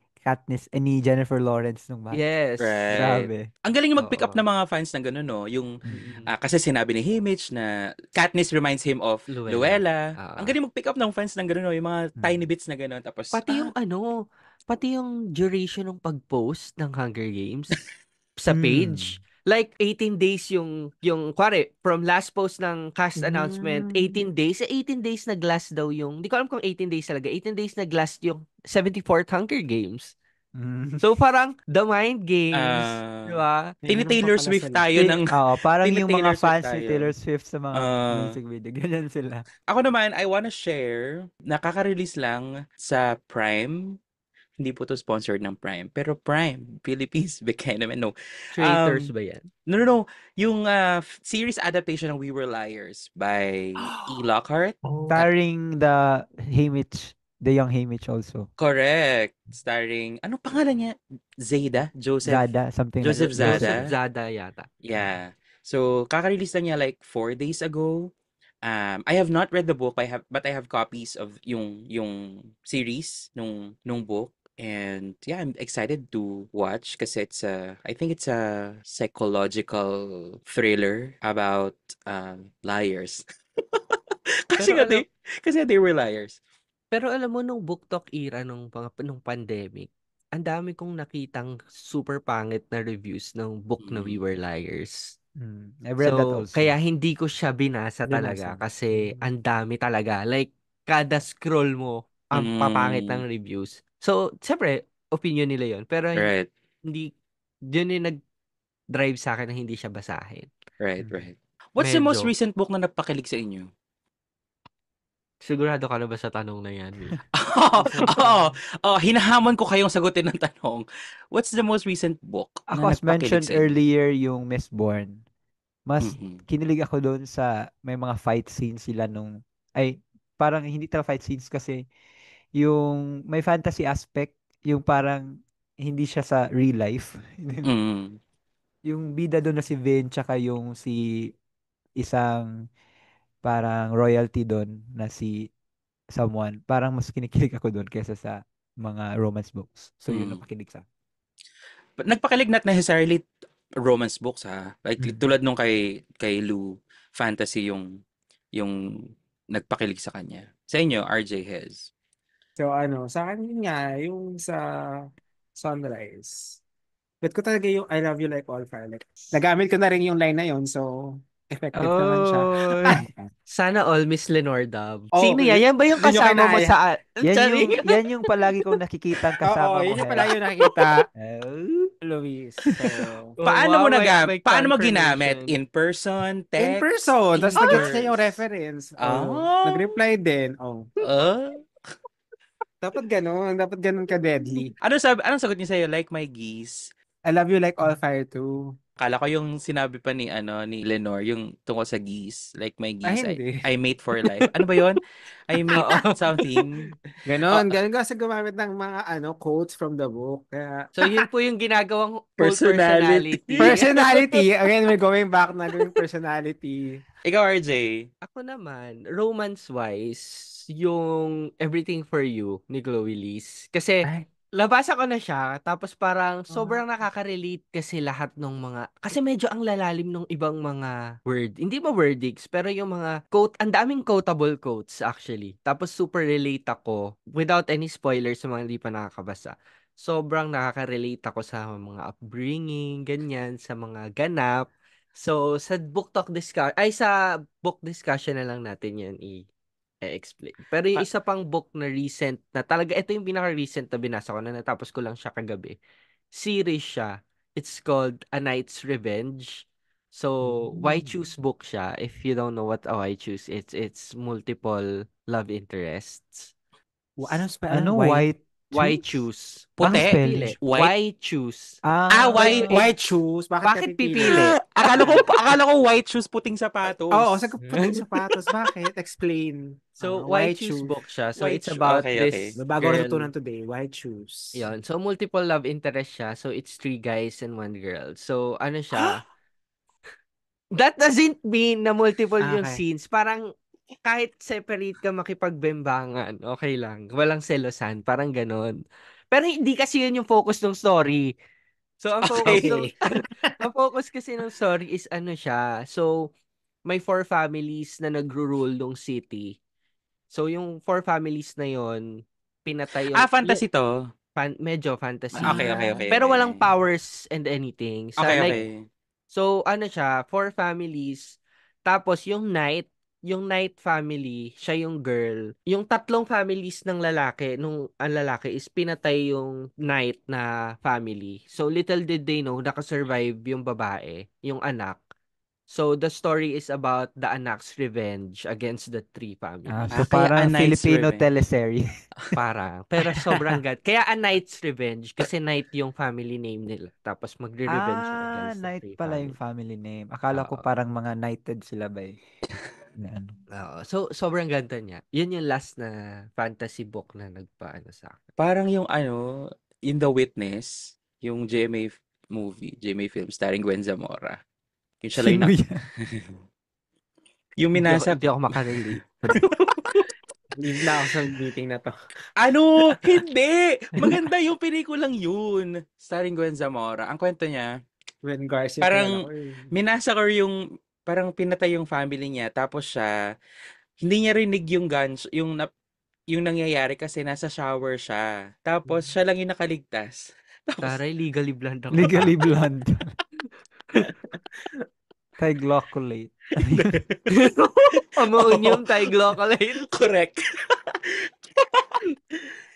ni Jennifer Lawrence nung bata. Yes. Right. Grabe. Ang galing mag-pick up Oo. ng mga fans ng gano'n, no? Yung, Mm. kasi sinabi ni Haymitch na Katniss reminds him of Luella. Luella. Ang Ah. galing mag-pick up ng fans ng gano'n, no? Yung mga Mm. tiny bits na gano'n. Tapos, Pati yung duration ng pag-post ng Hunger Games sa Mm. page. Like 18 days yung kware from last post ng cast announcement, 18 days. Sa 18 days nag-last daw yung, hindi ko alam kung 18 days talaga. 18 days nag-last yung 74th Hunger Games. Mm. So parang the mind games, di ba? May ganun pa Tini-Taylor pala Swift sila. tayo ng Oo, parang yung Tini-Taylor mga Swift fans ni tayo. Taylor Swift sa mga Ah. music video. Ganyan sila. Ako naman, I wanna share, nakaka-release lang sa Prime. Hindi po to sponsored ng Prime. Pero Prime, Philippines, bigay naman, no. Traitors ba yan? No. Yung series adaptation ng We Were Liars by E. Lockhart. Oh. Starring the young Haymitch also. Correct. Starring, ano pangalan niya? Joseph Zada, something Joseph like that. Joseph Zada. Zada yata. Yeah. So, kaka-release lang niya like 4 days ago. I have not read the book, but I have copies of yung series nung book. And yeah, I'm excited to watch kasi I think it's a psychological thriller about liars. kasi Pero kasi they were liars. Pero alam mo nung BookTok era nung pandemic, ang dami kong nakitang super pangit na reviews ng book na We Were Liars. I've read that So, also. kaya hindi ko siya binasa talaga kasi ang dami talaga. Like, kada scroll mo, ang papangit ng reviews. So, siyempre, opinion nila yon. Pero Right. hindi, yun yung nag-drive sa akin na hindi siya basahin. Right. What's the most Medyo. recent book na nagpakilig sa inyo? Sigurado ka na ba sa tanong na yan? Hinahamon ko kayong sagutin ng tanong. What's the most recent book Ako, na as nagpakilig mentioned sa inyo? earlier, yung Mistborn. Mas Mhm. kinilig ako doon sa may mga fight scenes sila parang hindi talaga fight scenes kasi yung may fantasy aspect, yung parang hindi siya sa real life. Mm. Yung bida doon na si Vin, tsaka yung si isang parang royalty doon na si someone, parang mas kinikilig ako doon kaysa sa mga romance books. So yun, Mm. napakilig sa. But nagpakilig not necessarily romance books, ha. Like tulad nung kay Lou, fantasy yung nagpakilig sa kanya. Sa inyo, RJ Hez. So sa akin yun nga, yung sa Sunrise. Bet ko talaga yung I love you like all fire. Like, nagamit ko na rin yung line na yun, so effective naman siya. Oh, sana all Miss Lenore Dub. Oh, Sino yan? Yan ba yung yun yung kasama mo kinaya. sa... Yan yung palagi kong nakikita kasama Oo, mo. yun yung pala yung nakita, Oh. Luis. So, Paano mo may paano mo ginamit? confirmation. In person, text? in person, tapos In nag-gets niya yung verse. reference. Ah. Nag-reply din. Ah. Dapat ganun ka-deadly. Anong sagot niya sa'yo? Like my geese. I love you like all fire too. Kala ko yung sinabi pa ni Lenore, yung tungkol sa geese. Like my geese, hindi. I mate for life. Ano ba yun? I mate something. Ganun kasi gumamit ng mga quotes from the book. Kaya, So, yun po yung ginagawang full Personality. personality. personality. Again, we're going back na doing personality. Ikaw, RJ. Ako naman, romance-wise, yung Everything for You ni Chloe Liz. Kasi, Ay. labasa ko na siya, tapos parang sobrang nakaka-relate kasi lahat ng kasi medyo ang lalalim ng ibang mga hindi ba wordings, pero yung mga quote, ang daming quotable quotes actually. Tapos super relate ako, without any spoilers sa mga hindi pa nakakabasa. Sobrang nakaka-relate ako sa mga upbringing, ganyan, sa mga ganap. So, sa book discussion na lang natin yan explain. Pero yung isa pang book na recent na talaga, ito yung pinaka-recent na binasa ko na natapos ko lang siya kagabi. Series siya. It's called A Knight's Revenge. So, Why Mm. Choose book siya. If you don't know what a Why Choose, it's multiple love interests. Ano? Ano, White white Why juice? choose? Anong Puti? Bakit spelling? pipili? White? Why choose? White, Why white. It, choose? Bakit ka bakit pipili? pipili? Akala ko white shoes, puting Oo, sapatos. sa puting sapatos. Bakit? Explain. So, Why Why Choose choose? book siya. So, White it's shoes. about Okay, okay. this May bago ako girl. natutunan today. Why choose? Yon. So, multiple love interest siya. So, it's 3 guys and 1 girl. So, ano siya? That doesn't mean na multiple yung Okay. scenes. Parang kahit separate ka makipagbembangan, okay lang. Walang selosan. Parang ganon. Pero hindi kasi yun yung focus ng story. So, ang focus Okay. ng Okay. ang focus kasi ng story is ano siya. So, may 4 families na nagro-rule ng city. So, yung 4 families na yon pinatay Fantasy to. medyo fantasy. Okay, okay, okay, Pero okay. walang powers and anything. Okay, Like, okay. so ano siya, 4 families. Tapos yung knight family, siya yung girl. Yung 3 families ng lalaki, nung ang lalaki is pinatay yung knight na family. So little did they know, nakasurvive yung babae, yung anak. So the story is about the anak's revenge against the 3 families. So Kaya A parang Knight's Filipino Revenge. teleserye. Parang. Pero sobrang gad. Kaya A Knight's Revenge kasi Knight yung family name nila. Tapos magre-revenge siya against the Knight three pala yung family. family name. Akala ko Oo. parang mga knighted sila ba eh. Na ano. Oo. So, sobrang ganda niya. Yun yung last na fantasy book na nagpaano sa akin. Parang yung in The Witness, yung movie, GMA film starring Gwen Zamora. Yung siya lang Sino yung yan? yung minasa. Hindi ako makarelate. Leave na ako sa meeting na to. Hindi! Maganda yung pelikulang yun. Starring Gwen Zamora. Ang kwento niya, When Garcia parang kilala ko eh. minasakor yung, parang pinatay yung family niya. Tapos siya, hindi niya rinig yung guns, yung nangyayari kasi nasa shower siya. Tapos siya lang yung nakaligtas. Tapos, Taray, Legally Blonde ako. Legally Blonde. Tigloculate. Ammonium Triglycolate. correct.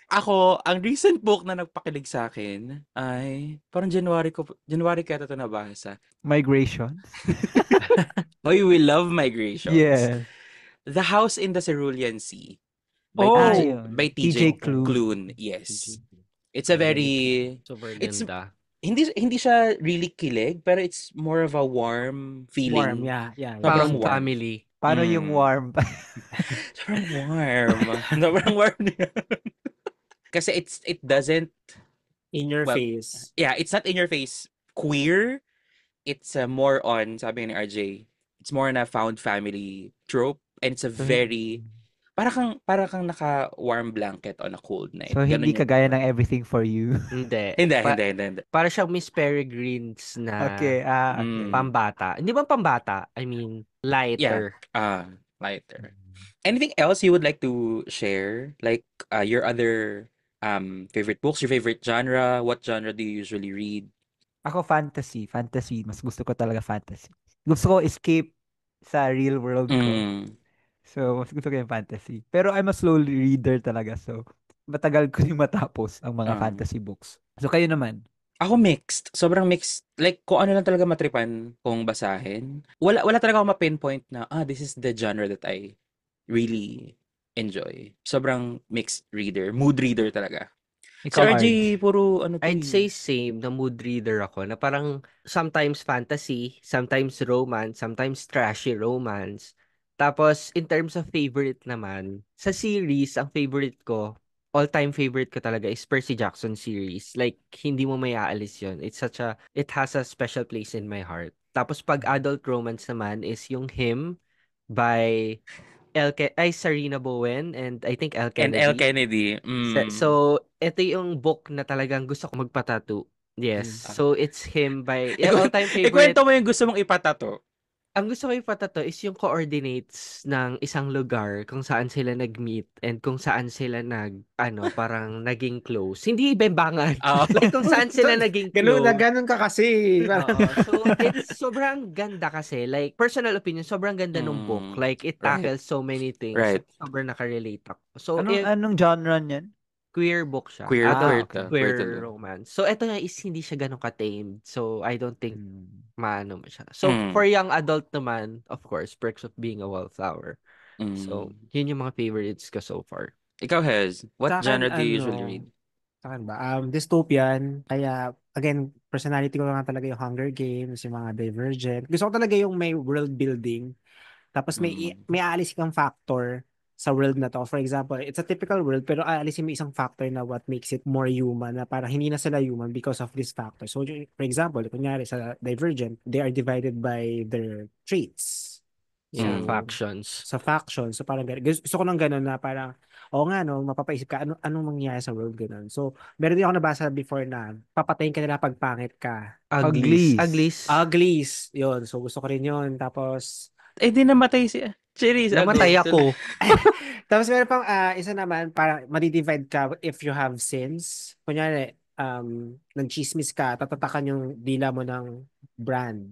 Ako, ang recent book na nagpakilig sa akin ay parang January kaya ito nabasa. Migrations. We Will Love Migrations. Yeah. The House in the Cerulean Sea by Oh! Yun. by TJ TJ Klune. Klune. Yes. It's a very Super It's- ganda. hindi siya really kilig, pero it's more of a warm feeling. Warm, yeah. Sobrang Found warm. family. Paano yung warm? Sobrang warm. Sobrang warm niya. Kasi it doesn't, In your Well, face. yeah, it's not in your face queer. It's more on, sabi ni RJ, it's more on a found family trope. And it's a very, para kang naka-warm blanket on a cold night. So, hindi Ganun yung- kagaya ng Everything for You. Hindi. Hindi. Para siyang Miss Peregrine's na Okay. Okay. pambata. Hindi ba pambata? I mean, lighter. Lighter. Anything else you would like to share? Like your other favorite books, your favorite genre? What genre do you usually read? Ako fantasy. Fantasy. Mas gusto ko talaga fantasy. Gusto ko escape sa real world ko. So, mas gusto ko yung fantasy. Pero I'm a slow reader talaga. So, matagal ko yung matapos ang mga fantasy books. So, kayo naman. Ako mixed. Sobrang mixed. Like, kung ano lang talaga matripan kong basahin. Wala talaga ako ma-pinpoint na, this is the genre that I really enjoy. Sobrang mixed reader. Mood reader talaga. Ikaw, Sir RJ, Arj. puro ano to I'd eh. say same na mood reader ako na parang sometimes fantasy, sometimes romance, sometimes trashy romance. Tapos in terms of favorite naman, sa series, ang favorite ko, all-time favorite ko talaga is Percy Jackson series. Like, hindi mo may aalis yun. It has a special place in my heart. Tapos pag adult romance naman is yung Him by Sarina Bowen and I think Elle And Kennedy. Elle Kennedy. So, ito yung book na talagang gusto ko magpatattoo. Yes. So, it's Him by all-time favorite. Ikwento mo yung gusto mong ipatato. Ang gusto ko ipatato is yung coordinates ng isang lugar kung saan sila nag-meet and kung saan sila parang naging close. Hindi ibembangan. Like kung saan sila naging close. Ganun ka kasi. Oo. So, it's sobrang ganda kasi. Like, personal opinion, sobrang ganda ng book. Like, it tackles so many things. Right. Sobrang nakarelate ako. So, Anong genre niyan? Queer book siya. Queer, Adult queer Okay. to, queer to queer go. romance. So, eto nga is hindi siya ganun ka-tamed. So, I don't think Mm. maano mo siya. So, for Mm. young adult naman, of course, Perks of Being a Wallflower. So, Mm. yun yung mga favorites ko so far. Ikaw, Hez, what Sa akin, genre do you usually read? sa akin ba? Dystopian. Kaya, again, personality ko nga talaga yung Hunger Games, yung mga Divergent. Gusto ko talaga yung may world building. Tapos Mm. may aalis kang factor sa world na to. For example, it's a typical world, pero aalisin mo isang factor na what makes it more human, na parang hindi na sila human because of this factor. So, for example, kunyari sa Divergent, they are divided by their traits. Yeah, Mm. So, factions. sa faction. So parang gusto ko ng ganun na parang oo nga no, mapapaisip ka anong mangyayari sa world ganun. So meron din ako nabasa before na papatayin ka nila pag pangit ka. Uglies. Uglies. Uglies. Uglies, yun. So gusto ko rin yun. Tapos Eh, di namatay si Cherry. Namatay ako. tapos meron pang isa naman parang madi-divide ka if you have sins. Kunyari nag-chismis ka, tatatakan yung dila mo ng brand.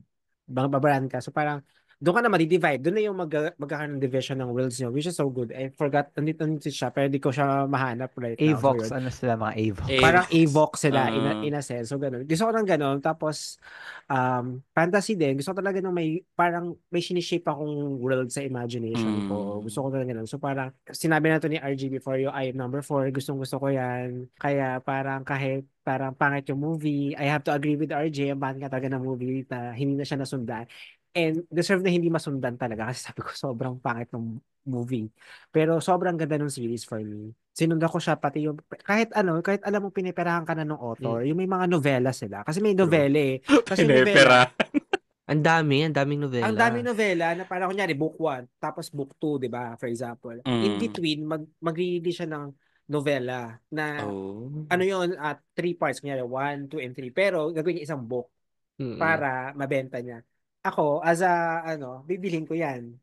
Brand ka. So parang doon ka na madi-divide. Doon na yung magkakaroon ng division ng worlds nyo, which is so good. I forgot, nandito siya, pero di ko siya mahanap right now. So Avox. yun. Ano sila mga Avox? Parang Avox. Avox sila Ah. in a sense. So ganun. Gusto ko ng ganun. Tapos fantasy din. Gusto ko talaga nung parang may sinishape akong world sa imagination ko. Gusto Mm. ko talaga ganun. So parang sinabi na to ni RG before yung I am number 4. Gustong gusto ko yan. Kaya parang kahit parang pangit yung movie, I have to agree with RJ. Ang pangit nga talaga ng movie na hindi na siya nasundan. And deserve na hindi masundan talaga kasi sabi ko sobrang pangit ng movie. Pero sobrang ganda ng series for me. Sinundan ko siya pati yung kahit alam mo piniperahan ka na ng author, yung may mga novela sila. Kasi may True. novela eh. Kasi yung novela, Pinepera. Ang daming ang novela. daming novela na parang kunyari book 1, tapos book 2, 'di ba? For example. In Mm. between mag-release siya ng novela na Oh. ano yun at 3 parts kunyari 1, 2 and 3. Pero gagawin niya isang book Mm-mm. para mabenta niya. Ako, as a, bibilhin ko yan.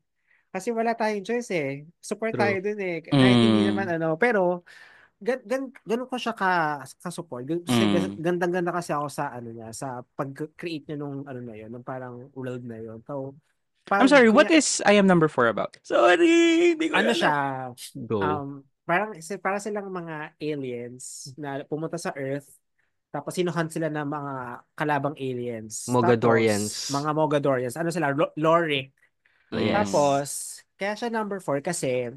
Kasi wala tayong choice eh. Support tayo True. dun eh. Kahit hindi naman Mm. pero, ganun ko siya ka-support. Kasi Mm. gandang-ganda kasi ako sa, niya, sa pag-create niya nung, na yun, nung parang world na yun. So, I'm pag, sorry, what is I Am Number 4 about? Sorry, hindi ko ano alam. siya, Go. para silang mga aliens na pumunta sa Earth, tapos sinuhunt sila ng mga kalabang aliens. Mogadorians. Tapos, mga Mogadorians. Ano sila? Loric. Yes. Tapos, kaya siya number 4 kasi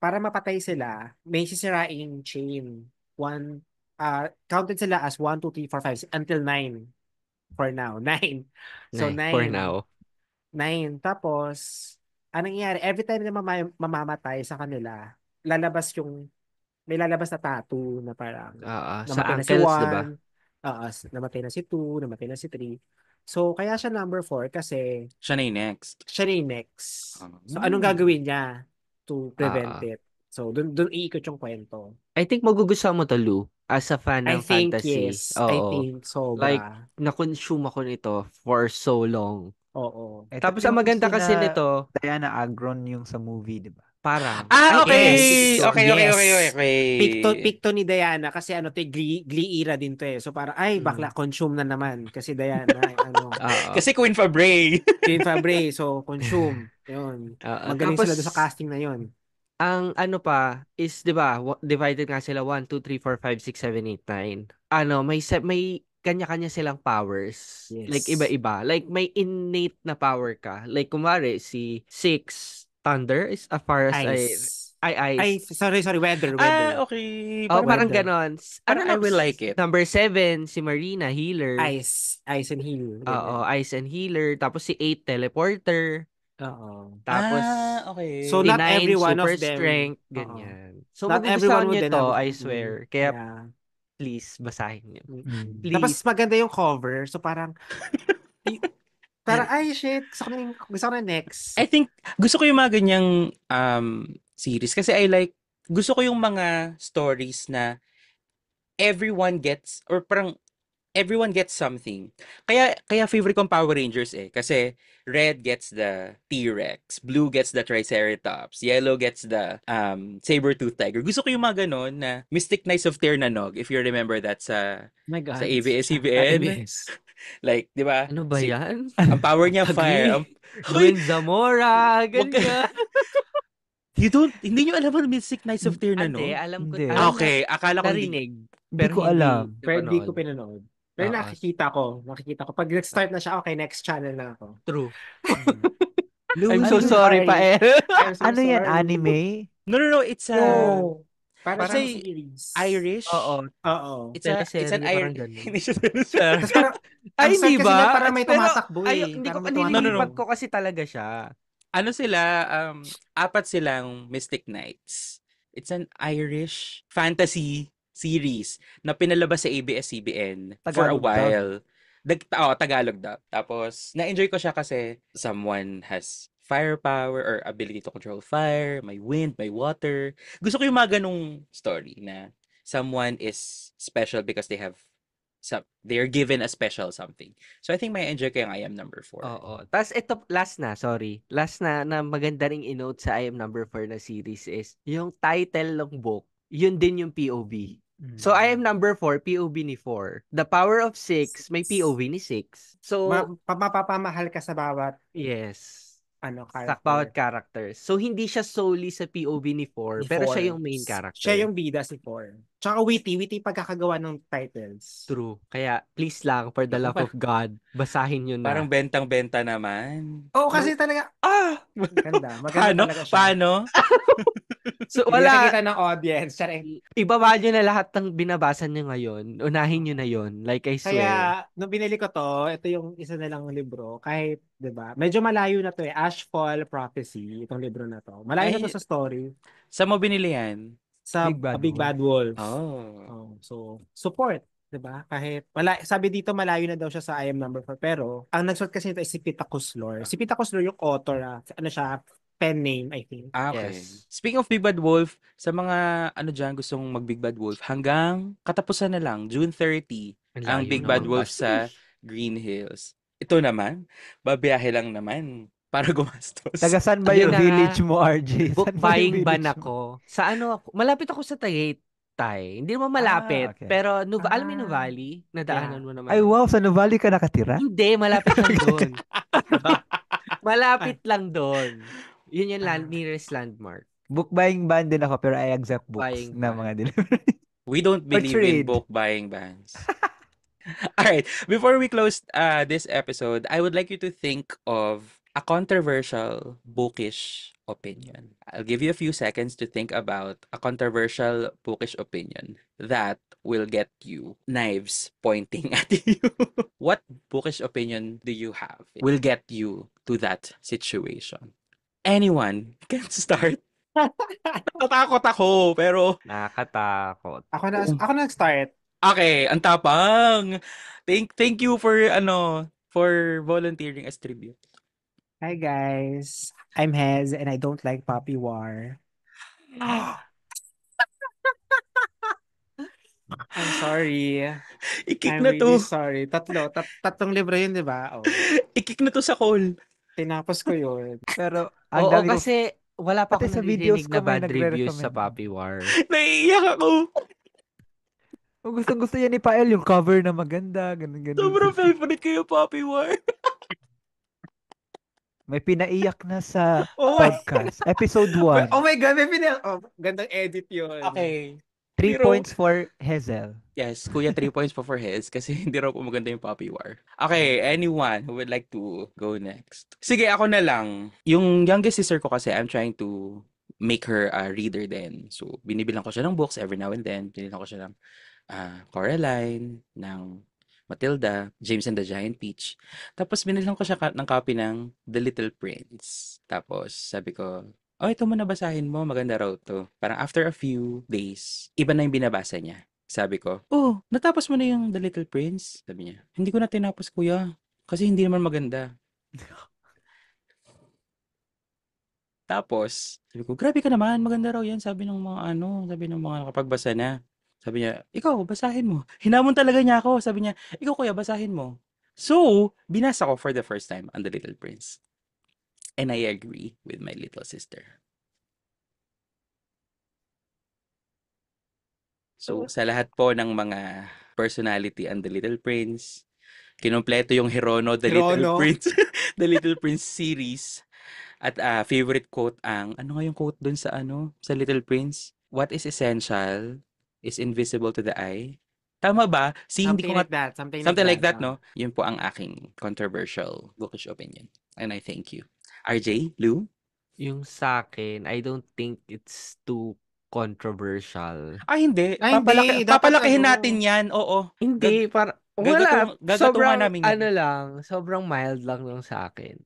para mapatay sila, may sisiraing chain. Counted sila as 1, 2, 3, 4, 5 until 9 for now. 9. So, For 9. now. 9. Tapos, anong nangyayari? Every time na mamamatay sa kanila, may lalabas na tattoo na parang Sa namatay na si ankles, 'di ba? 1, namatay na si 2, namatay na si 3. So, kaya siya number 4 kasi Siya na yung next. siya na yung next. So, Ah. anong gagawin niya to prevent Ah. it? So, dun iikot yung kwento. I think magugustuhan mo to, Lou, as a fan I ng think, fantasy. yes. I Oo. think, sobra. Like, na-consume ako nito for so long. Oo. Ito Tapos, ang yung maganda kasi sina nito, Diana Agron yung sa movie, di ba? parang, Ah, ay, okay. Yes. Okay, okay, Yes. okay, okay. Pikto ni Diana kasi Glee era din to eh. So parang bakla consume na naman kasi Diana oo. Kasi Queen Fabre. Queen Fabre so consume. Yun. Magaling Tapos, sila doon sa casting na yun. ang ano pa is, 'di ba, divided nga sila 1 2 3 4 5 6 7 8 9. Ano, may kanya-kanya silang powers. Like Yes. iba-iba. Like may innate na power ka. Like kumare si Six Thunder is as far as Ice. Ice. Sorry, weather. Ah, okay. Oh, parang Weather. ganon. Parang I will like it. Number 7, si Marina, healer. Ice and Hill. Oo, Ganyan. Ice and healer. Tapos si 8, teleporter. Oo. Tapos, okay. So, si not 9, every one super of them. strength. Oo. Ganyan. So, Not everyone magugustuhan would nyo then to, have. I swear. Kaya, Yeah. please, basahin nyo. Mm. Tapos Please. maganda yung cover. So parang ay shit, gusto ko na next. I think gusto ko yung mga ganyang series kasi gusto ko yung mga stories na everyone gets or parang everyone gets something. Kaya favorite kong Power Rangers eh kasi red gets the T-Rex, blue gets the Triceratops, yellow gets the saber-tooth tiger. Gusto ko yung mga ganon na Mystic Knights of Tir-na-Nog, if you remember that My sa God. ABS-CBN. ABS. Like, di ba? Ano ba yan? Ang power niya fire. Agree. Hoy, Gwen Zamora, wag ka, ganyan. Hindi nyo alam ang Mystic Knights of Ate, Tirnano? alam ko, Hindi. alam na Okay, akala ko hindi. narinig, Hindi pero ko hindi alam. Pero hindi ko napanood. pinanood. Pero Oo, nakikita ko. Pag nag-start na siya, okay, next channel na ako. true. Mm. I'm Louis. so Ano sorry, Pael. I'm so Ano yan? sorry. Anime? No, it's a No. Para it's siyang a series. Irish. Oo, Oo. It's an teleserye, parang Irish. ganun. Hindi siya teleserye. Sure. Tapos parang, ang Ay, start hindi kasi na ba? parang may Pero, tumatakbo eh. hindi ko, Parang may tumatakbo. nililipat ko kasi talaga siya. Ano sila, apat silang Mystic Knights. It's an Irish fantasy series na pinalabas sa ABS-CBN for a Tagalog dub. while. Tagalog dub. Tapos, na-enjoy ko siya kasi someone has firepower or ability to control fire, may wind, may water. Gusto ko yung mga ganong story na someone is special because they're given a special something. So I think may enjoy ko yung I Am Number 4. Oo. Tapos ito, last na maganda ring inote sa I Am Number 4 na series is, yung title ng book, yun din yung POV. So I Am Number 4, POV ni 4. The Power of 6, may POV ni 6. So, Mapapamahal ka sa bawat yes. Sa bawat character. characters. So, hindi siya solely sa POV ni 4, pero siya yung main character. Siya yung bida si Four. Tsaka witty pagkakagawa ng titles. True. Kaya, please lang, for the love of God, basahin nyo na. Parang bentang-benta naman. Oo, kasi talaga, maganda talaga siya. Paano? So, Hindi wala. nakikita ng audience. Ibaba nyo na lahat ng binabasa nyo ngayon. Unahin nyo na yon. Like I swear. Kaya, nung binili ko to, ito yung isa na lang libro. Kahit, di ba, medyo malayo na to eh. Ashfall Prophecy, itong libro na to. Malayo na to sa story. Saan mo binili yan? Sa Big Bad Wolf. So, support. Diba? Kahit, sabi dito malayo na daw siya sa I Am Number 4. Pero, ang nagsuot kasi nito ay si Pita Cuslor. Si Pita Cuslor yung author. Ano siya, pen name, I think. Okay. Yes. Speaking of Big Bad Wolf, sa mga dyan gustong mag Big Bad Wolf, hanggang katapusan na lang, June 30, ang Big Bad Wolf sa Green Hills. Ito naman, babiyahe lang naman para gumastos. Taga saan ba Ayun yung na village nga. mo, RJ? Book Saan ba yung buying ban village mo? ako. Sa ano ako? Malapit ako sa Tagaytay. Hindi naman malapit. Okay. Pero, alam mo yung Nuvali? Nadaanan Yeah. mo naman. Ay, wow. Sa Nuvali ka nakatira? Hindi, malapit lang doon. Malapit lang doon. Yun yung nearest landmark. Book buying ban din ako, pero I accept books Buying na ban. mga delivery. We don't believe in trade. book buying bans. Alright, before we close this episode, I would like you to think of a controversial bookish opinion. I'll give you a few seconds to think about a controversial bookish opinion that will get you knives pointing at you. What bookish opinion do you have will get you to that situation? Anyone can start. Natatakot ako, pero Nakakatakot. Ako na nag-start. okay, ang tapang. Thank you for for volunteering as tribute. Hi guys, I'm Hez and I don't like Poppy War. I'm sorry. Ikik I'm na really to. sorry. Tatlong libro yun, di ba? Oh, Ikik na to sa call. tinapos ko yun. Pero, ang Oo, dami ko, kasi wala pa pati akong sa videos naririnig ko na may bad reviews sa nagre-recommend. Poppy War. Naiiyak ako. kung gustong-gusto niya ni Pael, yung cover na maganda, ganun-ganun. Sobrang favorite ko yung Poppy War. May pinaiyak na sa Oh my, podcast. Episode oh 1. my God, gandang edit yun. Okay. 3 Pero- points for Hazel. Yes, kuya 3 points po for his kasi hindi raw po maganda yung Poppy War. Okay, anyone who would like to go next? Sige, ako na lang. Yung youngest sister ko kasi, I'm trying to make her a reader din. So, binibilang ko siya ng books every now and then. Binibilang ko siya ng Coraline, ng Matilda, James and the Giant Peach. Tapos, binilang ko siya ng copy ng The Little Prince. Tapos, sabi ko, ito mo nabasahin mo, maganda raw to. Parang after a few days, iba na yung binabasa niya. Sabi ko, natapos mo na yung The Little Prince? Sabi niya, hindi ko na tinapos, kuya. Kasi hindi naman maganda. Tapos, sabi ko, grabe ka naman, maganda raw yan. Sabi ng mga nakapagbasa na. Sabi niya, ikaw, basahin mo. Hinamon talaga niya ako. Sabi niya, ikaw kuya, basahin mo. So, binasa ko for the first time ang The Little Prince. And I agree with my little sister. So, sa lahat po ng mga personality ang The Little Prince, kinumpleto yung Hirono, The Little Hirono. Prince, The Little Prince series. At favorite quote ang, ano nga yung quote dun sa sa Little Prince? What is essential is invisible to the eye. Tama ba? Hindi Something ko nga, like that. Something like something like that. that, no? Yun po ang aking controversial bookish opinion. And I thank you. RJ, Lou? Yung sa akin, I don't think it's too controversial. Hindi. Ay, hindi. Dapat Papalakihin natin yan. Oo. Hindi, wala. Gagatungan namin yan. Sobrang mild lang yung sa akin.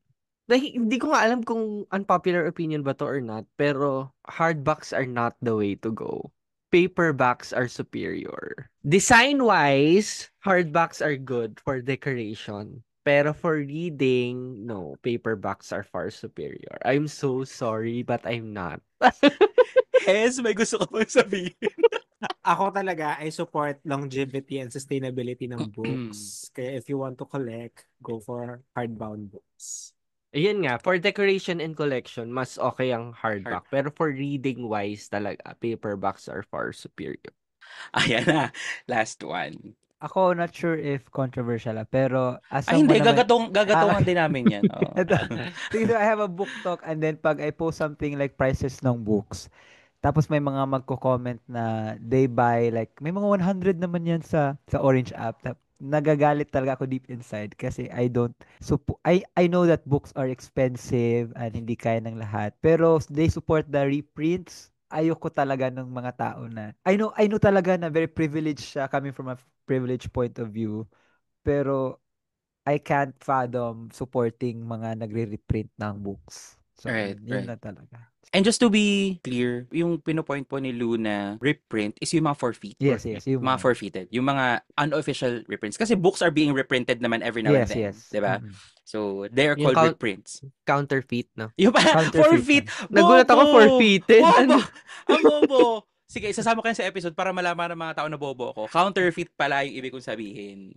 Like, hindi ko nga alam kung unpopular opinion ba to or not, pero hardbacks are not the way to go. Paperbacks are superior. Design-wise, hardbacks are good for decoration. Pero for reading, no, paperbacks are far superior. I'm so sorry, but I'm not. Hes, may gusto ka pang sabihin. Ako talaga, I support longevity and sustainability ng books. Kaya if you want to collect, go for hardbound books. Ayun nga, for decoration and collection, mas okay ang hardback. Pero for reading-wise talaga, paperbacks are far superior. Ayan na. Last one. Ako, not sure if controversial pero as Ay, hindi. someone naman, Gagatungan din namin yan. Oo. Sige, I have a book talk and then pag I post something like prices ng books, tapos may mga magko-comment na they buy like may mga 100 naman yan sa Orange app. Nagagalit talaga ako deep inside kasi I know that books are expensive and hindi kaya ng lahat. Pero they support the reprints. Ayoko talaga ng mga tao na I know talaga na very privileged siya coming from a privileged point of view. Pero I can't fathom supporting mga nagre-reprint ng books. So, Right, yun right. na talaga. And just to be clear, yung pinopoint po ni Lou na reprint is yung mga forfeit. Yes, yung mga forfeited. Yung mga unofficial reprints. Kasi books are being reprinted naman every now and then. Yes. Diba? Mhm. So, they are Yung called reprints. Counterfeit, no? Yung pala, Counterfeit. forfeit! Nagulat ako, Bobo! forfeited. Bobo! Ano? Ang bobo! Sige, isasama ko yan sa episode para malaman ng mga tao na bobo ako. Counterfeit pala yung ibig kong sabihin.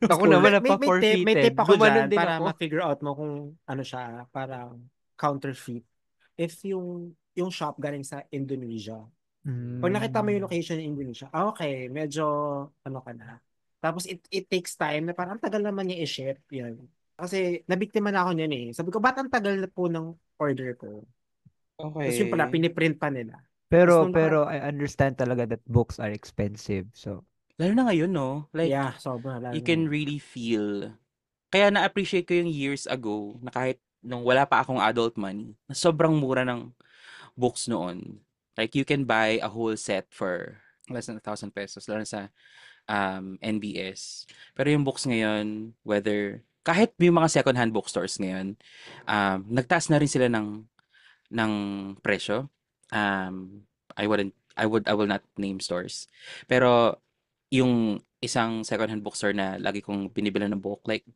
Ako naman May tip ako Gumanon dyan din para ako. ma-figure out mo kung ano siya, parang counterfeit. If yung shop galing sa Indonesia, pag nakita mo yung location ng Indonesia, okay, medyo ano ka na. Tapos it takes time na parang ang tagal naman niya i-ship. Yan. Kasi nabiktima na ako niyan eh. Sabi ko, ba't ang tagal na po ng order ko? Okay. Tapos yun pala, piniprint pa nila. Pero Tapos nung I understand talaga that books are expensive. So, Lalo na ngayon, no? Like, yeah, sobra. you can really feel. Kaya na-appreciate ko yung years ago na kahit nung wala pa akong adult money, na sobrang mura ng books noon. Like, you can buy a whole set for less than 1,000 pesos, lalo na sa NBS. Pero yung books ngayon, whether, kahit yung mga second-hand bookstores ngayon, nagtaas na rin sila ng presyo. I will not name stores. Pero, yung isang second-hand bookstore na lagi kong binibilan ng book, like,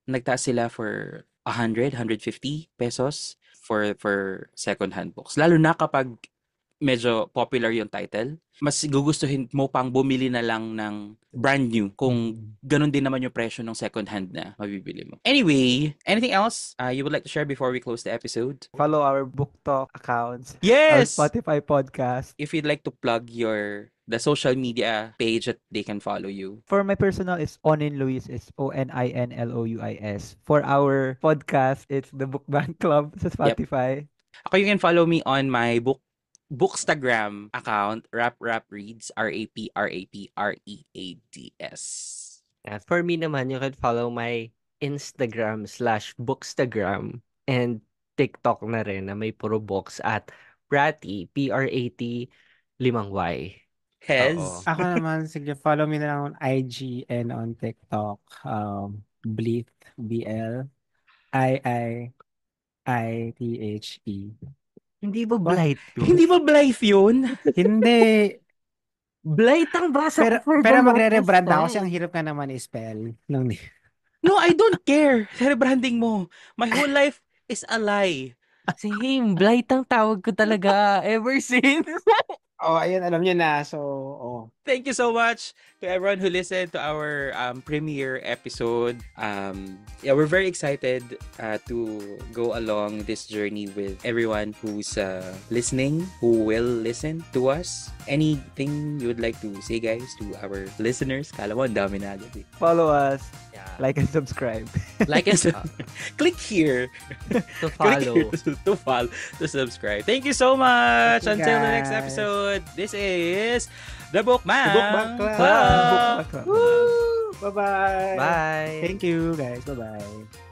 nagtaas sila for 100, 150 pesos for second-hand books. Lalo na kapag medyo popular yung title, mas gugustuhin mo pang bumili na lang ng brand new kung ganun din naman yung presyo ng second-hand na mabibili mo. Anyway, anything else you would like to share before we close the episode? follow our book talk accounts. Yes! Our Spotify podcast. If you'd like to plug the social media page that they can follow you. For my personal, it's Onin Luis. It's ONINLOUIS. For our podcast, it's the Book Bank Club sa Spotify. Ako, you can follow me on my Bookstagram account, RapRapReads, RAPRAPREADS. For me naman, you can follow my Instagram/Bookstagram and TikTok na rin na may puro books at Pratty, PRAT 5Y. Hez? Oo. Ako naman, sige, follow me na lang on IG and on TikTok. Bleeth, BLIIITHE. Hindi ba blight yun? Hindi ba Blythe yun? Hindi. Blight ang basa Pero, ko for pero the magre-rebrand longest ako kasi time. ang hirap ka naman i-spell. No, I don't care. Rebranding mo. My whole life is a lie. Same, blight ang tawag ko talaga ever since. Oh, ayun, alam niyo na. So, Thank you so much to everyone who listened to our premiere episode. We're very excited to go along this journey with everyone who's listening, who will listen to us. Anything you would like to say, guys, to our listeners? Kala mo, ang dami na agad eh. Follow us. Yeah, Like and subscribe. Like and click here. To follow. to follow, to subscribe. Thank you so much. Thank you, Until the next guys. episode, this is the Bookbang The Bookbang Club. Club. Club. Woo! Bye-bye. Bye. Thank you, guys. Bye-bye.